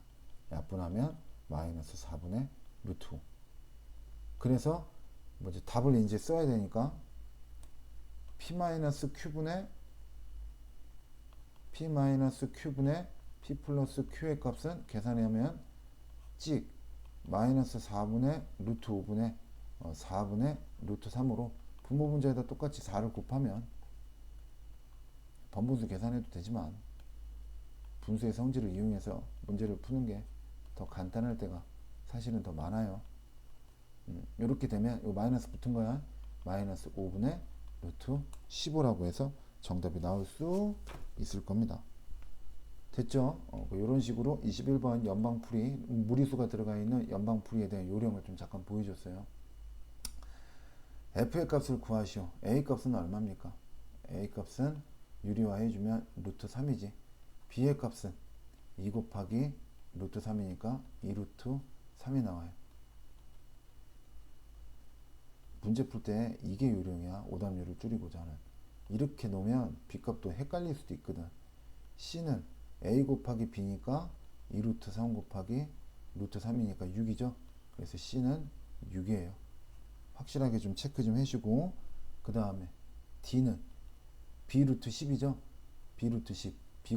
[SPEAKER 1] 약분하면 마이너스 4분의 루트 5 그래서 뭐지 답을 이제 써야 되니까 p 마이너스 q분의 p 플러스 q의 값은 계산하면 찍 마이너스 4분의 루트 5분의 4분의 루트 3으로 분모 분자에다 똑같이 4를 곱하면 번분수 계산해도 되지만 분수의 성질을 이용해서 문제를 푸는 게 더 간단할 때가 사실은 더 많아요. 이렇게 되면 이 마이너스 붙은 거야. 마이너스 5분의 루트 15라고 해서 정답이 나올 수 있을 겁니다. 됐죠? 이런 식으로 21번 연방풀이 무리수가 들어가 있는 연방풀이에 대한 요령을 좀 잠깐 보여줬어요. f의 값을 구하시오. a 값은 얼마입니까? a 값은 유리화 해주면 루트 3이지. b의 값은 2 곱하기 루트 3이니까 2루트 3이 나와요. 문제 풀 때 이게 요령이야. 오답률을 줄이고자 하는. 이렇게 놓으면 b값도 헷갈릴 수도 있거든. c는 a 곱하기 b니까 2루트 3 곱하기 루트 3이니까 6이죠. 그래서 c는 6이에요. 확실하게 좀 체크 좀 해주고, 그 다음에 d는 b 루트 10이죠. b 루트 10 b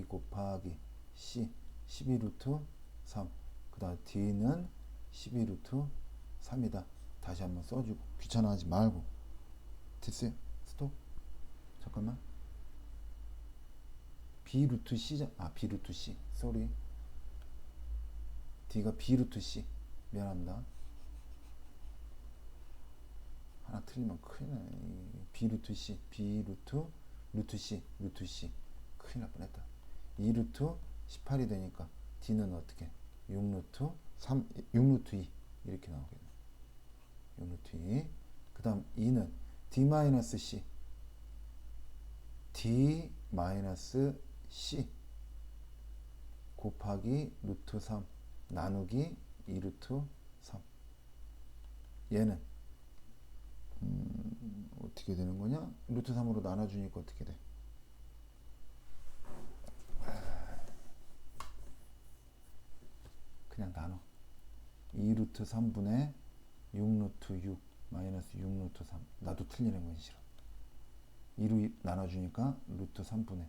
[SPEAKER 1] 곱하기 c 12루트 3 그 다음 d는 12루트 3이다. 다시 한번 써주고 귀찮아하지 말고. 됐어요? 스톱. 잠깐만. b 루트 c자. b 루트 c 쏘리. d가 b 루트 c. 미안합니다. 하나 틀리면 큰일 나네. B 루트 C, B 루트 C, 루트 C. 큰일 날 뻔했다. 2 루트 18이 되니까 D는 어떻게? 6 루트 3, 6 루트 2 이렇게 나오겠네. 6 루트 2. 그 다음 2는 D 마이너스 C, D 마이너스 C 곱하기 루트 3 나누기 2 루트 3. 얘는 어떻게 되는 거냐? 루트 3으로 나눠주니까 어떻게 돼? 그냥 나눠. 2 루트 3분의 6 루트 6 마이너스 6 루트 3. 나도 틀리는 건 싫어. 2로 나눠주니까 루트 3분의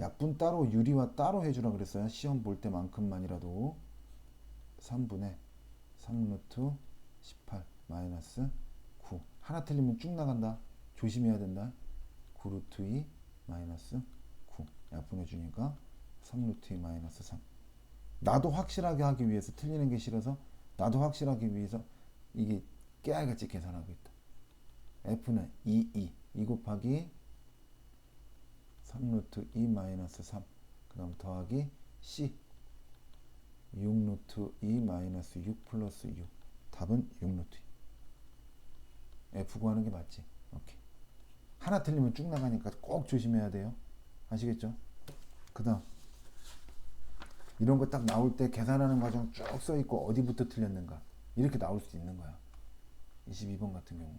[SPEAKER 1] 약분 따로 유리화 따로 해주라 그랬어요. 시험 볼 때만큼만이라도 3분의 3 루트 18 마이너스 9. 하나 틀리면 쭉 나간다. 조심해야 된다. 9 루트 2 마이너스 9 약분해 주니까 3 루트 2 마이너스 3. 나도 확실하게 하기 위해서 틀리는 게 싫어서 나도 확실하기 위해서 이게 깨알같이 계산하고 있다. F는 2 곱하기 3 루트 2 마이너스 3 그 다음 더하기 C 6 루트 2 마이너스 6 플러스 6. 답은 6 루트 2. F 구하는 게 맞지? 오케이. 하나 틀리면 쭉 나가니까 꼭 조심해야 돼요. 아시겠죠? 그 다음 이런 거 딱 나올 때 계산하는 과정 쭉 써있고 어디부터 틀렸는가 이렇게 나올 수 있는 거야. 22번 같은 경우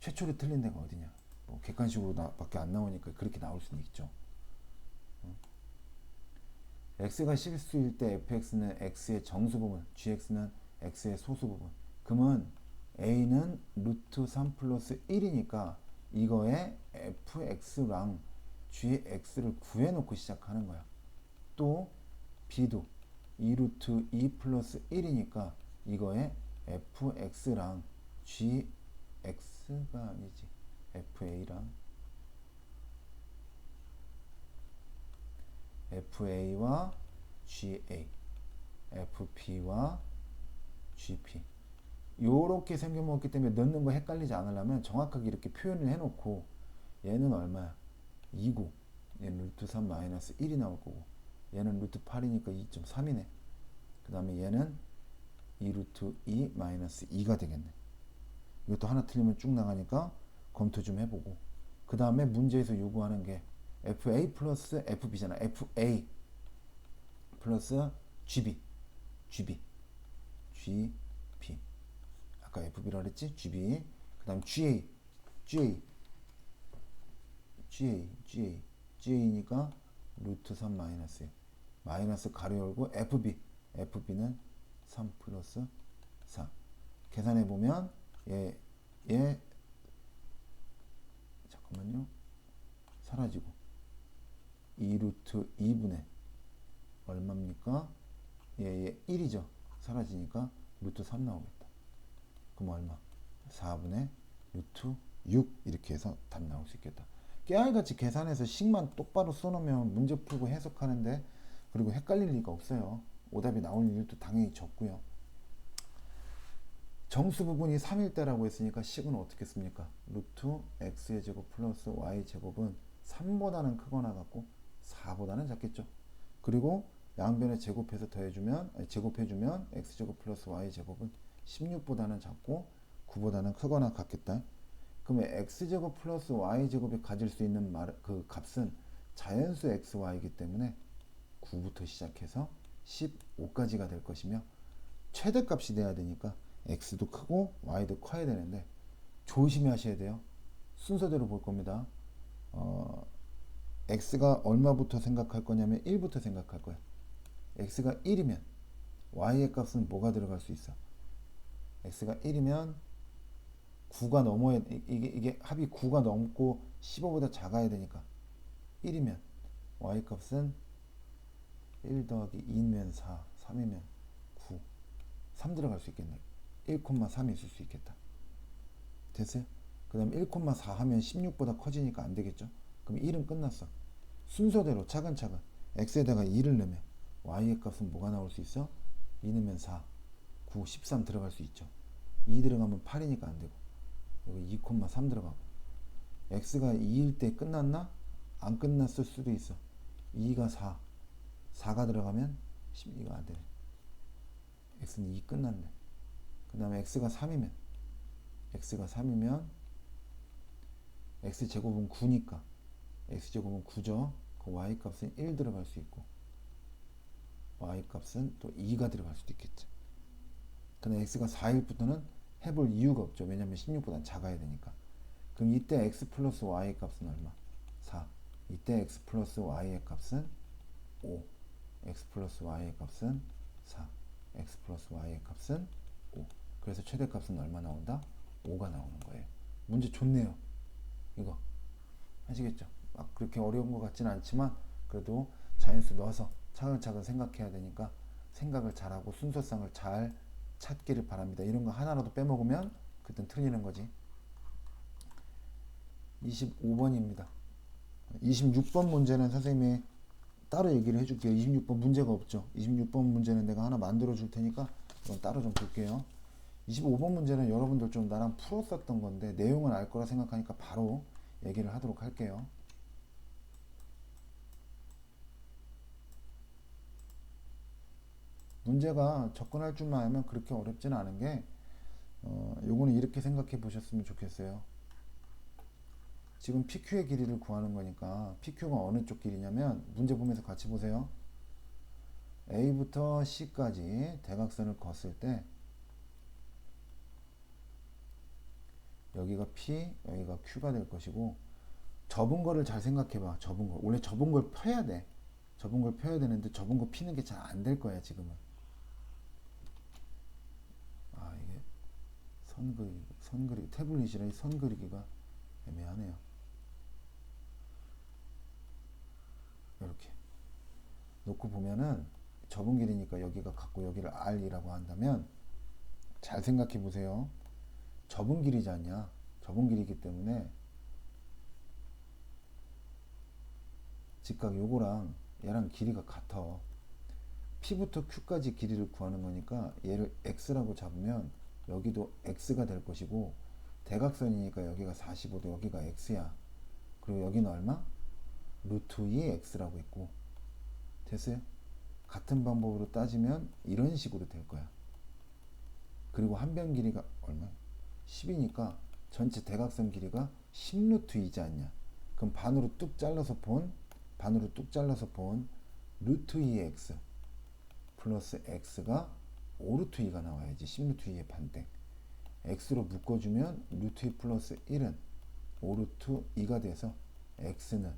[SPEAKER 1] 최초로 틀린 데가 어디냐. 뭐 객관식으로 밖에 안 나오니까 그렇게 나올 수는 있죠. x가 실수일 때 fx는 x의 정수 부분, gx는 x의 소수 부분. 그러면 a는 루트 3 플러스 1이니까 이거에 fx랑 gx를 구해놓고 시작하는 거야. 또 b도 2 루트 2 플러스 1이니까 이거에 fx랑 gx가 아니지 fa랑 fa와 ga, fp와 gp 요렇게 생겨먹기 때문에 넣는 거 헷갈리지 않으려면 정확하게 이렇게 표현을 해놓고 얘는 얼마야? 2고 얘는 루트 3 마이너스 1이 나올 거고 얘는 루트 8이니까 2.3이네. 그 다음에 얘는 2 루트 2 마이너스 2가 되겠네. 이것도 하나 틀리면 쭉 나가니까 검토 좀 해보고 그 다음에 문제에서 요구하는 게 FA 플러스 FB잖아. FA 플러스 GB 아까 FB라 그랬지? GB 그 다음 GA니까 루트 3 마이너스 1 마이너스 가로 열고 FB는 3 플러스 4 계산해보면 얘 잠깐만요 사라지고 2 루트 2분의 얼마입니까? 얘 1이죠. 사라지니까 루트 3 나오겠다. 그럼 얼마? 4분의 루트 6 이렇게 해서 답 나올 수 있겠다. 깨알같이 계산해서 식만 똑바로 써놓으면 문제 풀고 해석하는데 그리고 헷갈릴 리가 없어요. 오답이 나올 일도 당연히 적고요. 정수 부분이 3일 때라고 했으니까 식은 어떻게 씁니까? 루트 x의 제곱 플러스 y 제곱은 3보다는 크거나 같고 4보다는 작겠죠. 그리고 양변에 제곱해서 제곱해주면 x제곱 플러스 y제곱은 16보다는 작고 9보다는 크거나 같겠다. 그러면 x제곱 플러스 y제곱이 가질 수 있는 그 값은 자연수 xy이기 때문에 9부터 시작해서 15까지가 될 것이며 최대값이 돼야 되니까 x도 크고 y도 커야 되는데 조심하셔야 돼요. 순서대로 볼 겁니다. x가 얼마부터 생각할 거냐면 1부터 생각할 거야. x가 1이면 y의 값은 뭐가 들어갈 수 있어? x가 1이면 9가 넘어야 이게 합이 9가 넘고 15보다 작아야 되니까 1이면 y 값은 1 더하기 2면 4, 3이면 9, 3 들어갈 수 있겠네. 1,3 있을 수 있겠다. 됐어요? 그 다음 1,4 하면 16보다 커지니까 안 되겠죠? 그럼 1은 끝났어. 순서대로 차근차근 x에다가 2를 넣으면 y의 값은 뭐가 나올 수 있어? 2 넣으면 4, 9, 13 들어갈 수 있죠. 2 들어가면 8이니까 안 되고, 여기 2,3 들어가고, x가 2일 때 끝났나? 안 끝났을 수도 있어. 2가 4, 4가 들어가면 12가 안 되네. x는 2 끝났네. 그 다음에 x가 3이면 x제곱은 9니까 x제곱은 9죠. 그 y값은 1 들어갈 수 있고 y값은 또 2가 들어갈 수도 있겠죠. 근데 x가 4일부터는 해볼 이유가 없죠. 왜냐면 16보다 작아야 되니까. 그럼 이때 x 플러스 y 값은 얼마? 4. 이때 x 플러스 y의 값은 5. x 플러스 y의 값은 4. x 플러스 y의 값은 5. 그래서 최대값은 얼마 나온다? 5가 나오는 거예요. 문제 좋네요. 이거 아시겠죠? 막 그렇게 어려운 것 같지는 않지만 그래도 자연수 넣어서 차근차근 생각해야 되니까 생각을 잘하고 순서상을 잘 찾기를 바랍니다. 이런 거 하나라도 빼먹으면 그땐 틀리는 거지. 25번입니다. 26번 문제는 선생님이 따로 얘기를 해줄게요. 26번 문제가 없죠. 26번 문제는 내가 하나 만들어 줄 테니까 이건 따로 좀 볼게요. 25번 문제는 여러분들 좀 나랑 풀었었던 건데 내용은 알 거라 생각하니까 바로 얘기를 하도록 할게요. 문제가 접근할 줄만 알면 그렇게 어렵지는 않은 게 요거는 이렇게 생각해 보셨으면 좋겠어요. 지금 PQ의 길이를 구하는 거니까 PQ가 어느 쪽 길이냐면 문제 보면서 같이 보세요. A부터 C까지 대각선을 걷을 때 여기가 P, 여기가 Q가 될 것이고 접은 거를 잘 생각해 봐. 접은 거. 원래 접은 걸 펴야 돼. 접은 걸 펴야 되는데 접은 거 피는 게 잘 안 될 거야, 지금은. 아, 이게 선 그리기, 태블릿이라 선 그리기가 애매하네요. 이렇게 놓고 보면은 접은 길이니까 여기가 같고 여기를 R이라고 한다면 잘 생각해 보세요. 접은 길이지 않냐? 접은 길이기 때문에 직각 요거랑 얘랑 길이가 같아. P부터 Q까지 길이를 구하는 거니까 얘를 X라고 잡으면 여기도 X가 될 것이고 대각선이니까 여기가 45도 여기가 X야. 그리고 여기는 얼마? 루트 2 X라고 있고 됐어요? 같은 방법으로 따지면 이런 식으로 될 거야. 그리고 한 변 길이가 얼마? 10이니까 전체 대각선 길이가 10 루트 2지 않냐? 그럼 반으로 뚝 잘라서 본 루트 2x 플러스 x가 5 루트 2가 나와야지. 10 루트 2의 반대. x로 묶어주면 루트 2 플러스 1은 5 루트 2가 돼서 x는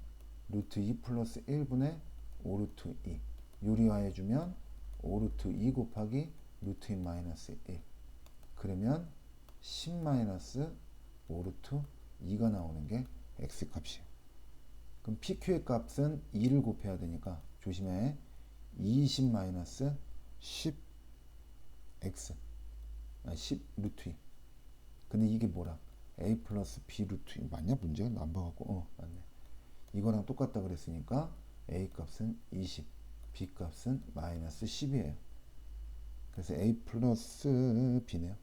[SPEAKER 1] 루트 2 플러스 1분의 5 루트 2 요리화해주면 5 루트 2 곱하기 루트 2 마이너스 1 그러면 10 마이너스 5 루트 2가 나오는 게 x값이에요. 그럼 PQ의 값은 2를 곱해야 되니까 조심해. 20 마이너스 10x 10 루트 2. 근데 이게 뭐라? a 플러스 b 루트 2 맞냐? 문제가 안 봐갖고 맞네. 이거랑 똑같다 그랬으니까 a 값은 20, b 값은 마이너스 10이에요. 그래서 a 플러스 b네요.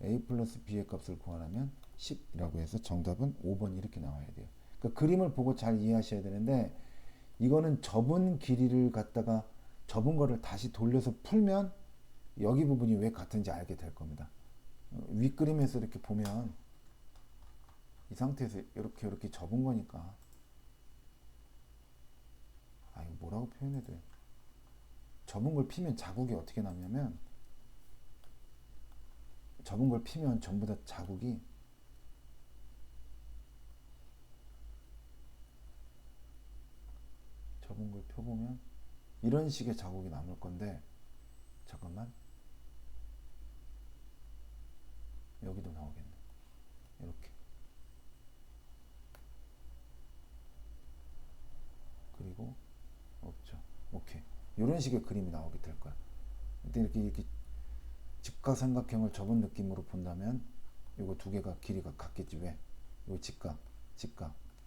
[SPEAKER 1] a 플러스 b의 값을 구하려면 10이라고 해서 정답은 5번 이렇게 나와야 돼요. 그러니까 그림을 보고 잘 이해하셔야 되는데 이거는 접은 길이를 갖다가 접은 거를 다시 돌려서 풀면 여기 부분이 왜 같은지 알게 될 겁니다. 윗그림에서 이렇게 보면 이 상태에서 이렇게 접은 거니까 이거 뭐라고 표현해야 돼? 접은 걸 피면 자국이 어떻게 나냐면 접은 걸 피면 전부 다 자국이 접은 걸 펴보면 이런 식의 자국이 남을 건데 잠깐만 여기도 나오겠네. 이렇게 그리고 없죠. 오케이. 이런 식의 그림이 나오게 될 거야. 근데 이렇게 직각삼각형을 접은 느낌으로 본다면 이거 두 개가 길이가 같겠지. 왜? 이거 직각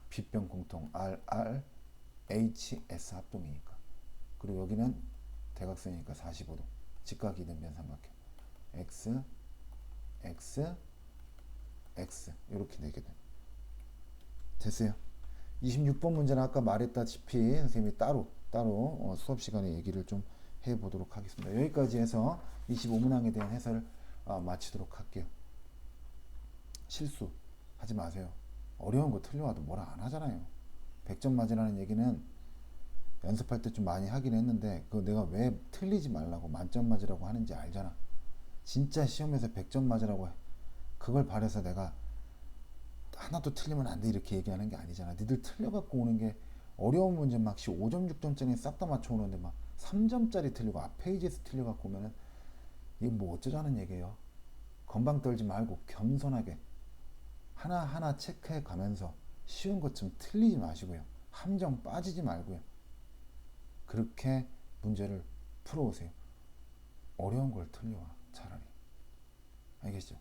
[SPEAKER 1] 빗변 공통 R HS 합동이니까. 그리고 여기는 대각선이니까 45도 직각 이등변 삼각형 X x x 이렇게 되게 돼. 됐어요. 26번 문제는 아까 말했다시피 선생님이 따로 수업 시간에 얘기를 좀 해보도록 하겠습니다. 여기까지 해서 25문항에 대한 해설을 마치도록 할게요. 실수 하지 마세요. 어려운 거 틀려와도 뭐라 안 하잖아요. 100점 맞으라는 얘기는 연습할 때 좀 많이 하긴 했는데 그거 내가 왜 틀리지 말라고 만점 맞으라고 하는지 알잖아. 진짜 시험에서 100점 맞으라고 그걸 바래서 내가 하나도 틀리면 안 돼 이렇게 얘기하는 게 아니잖아. 니들 틀려갖고 오는 게 어려운 문제 막 5점 6점짜리 싹 다 맞춰 오는데 막 3점짜리 틀리고 앞 페이지에서 틀려갖고 오면은 이게 뭐 어쩌자는 얘기예요. 건방 떨지 말고 겸손하게 하나하나 체크해 가면서 쉬운 것 좀 틀리지 마시고요. 함정 빠지지 말고요. 그렇게 문제를 풀어오세요. 어려운 걸 틀려와 차라리. 알겠죠?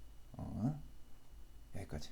[SPEAKER 1] 여기까지.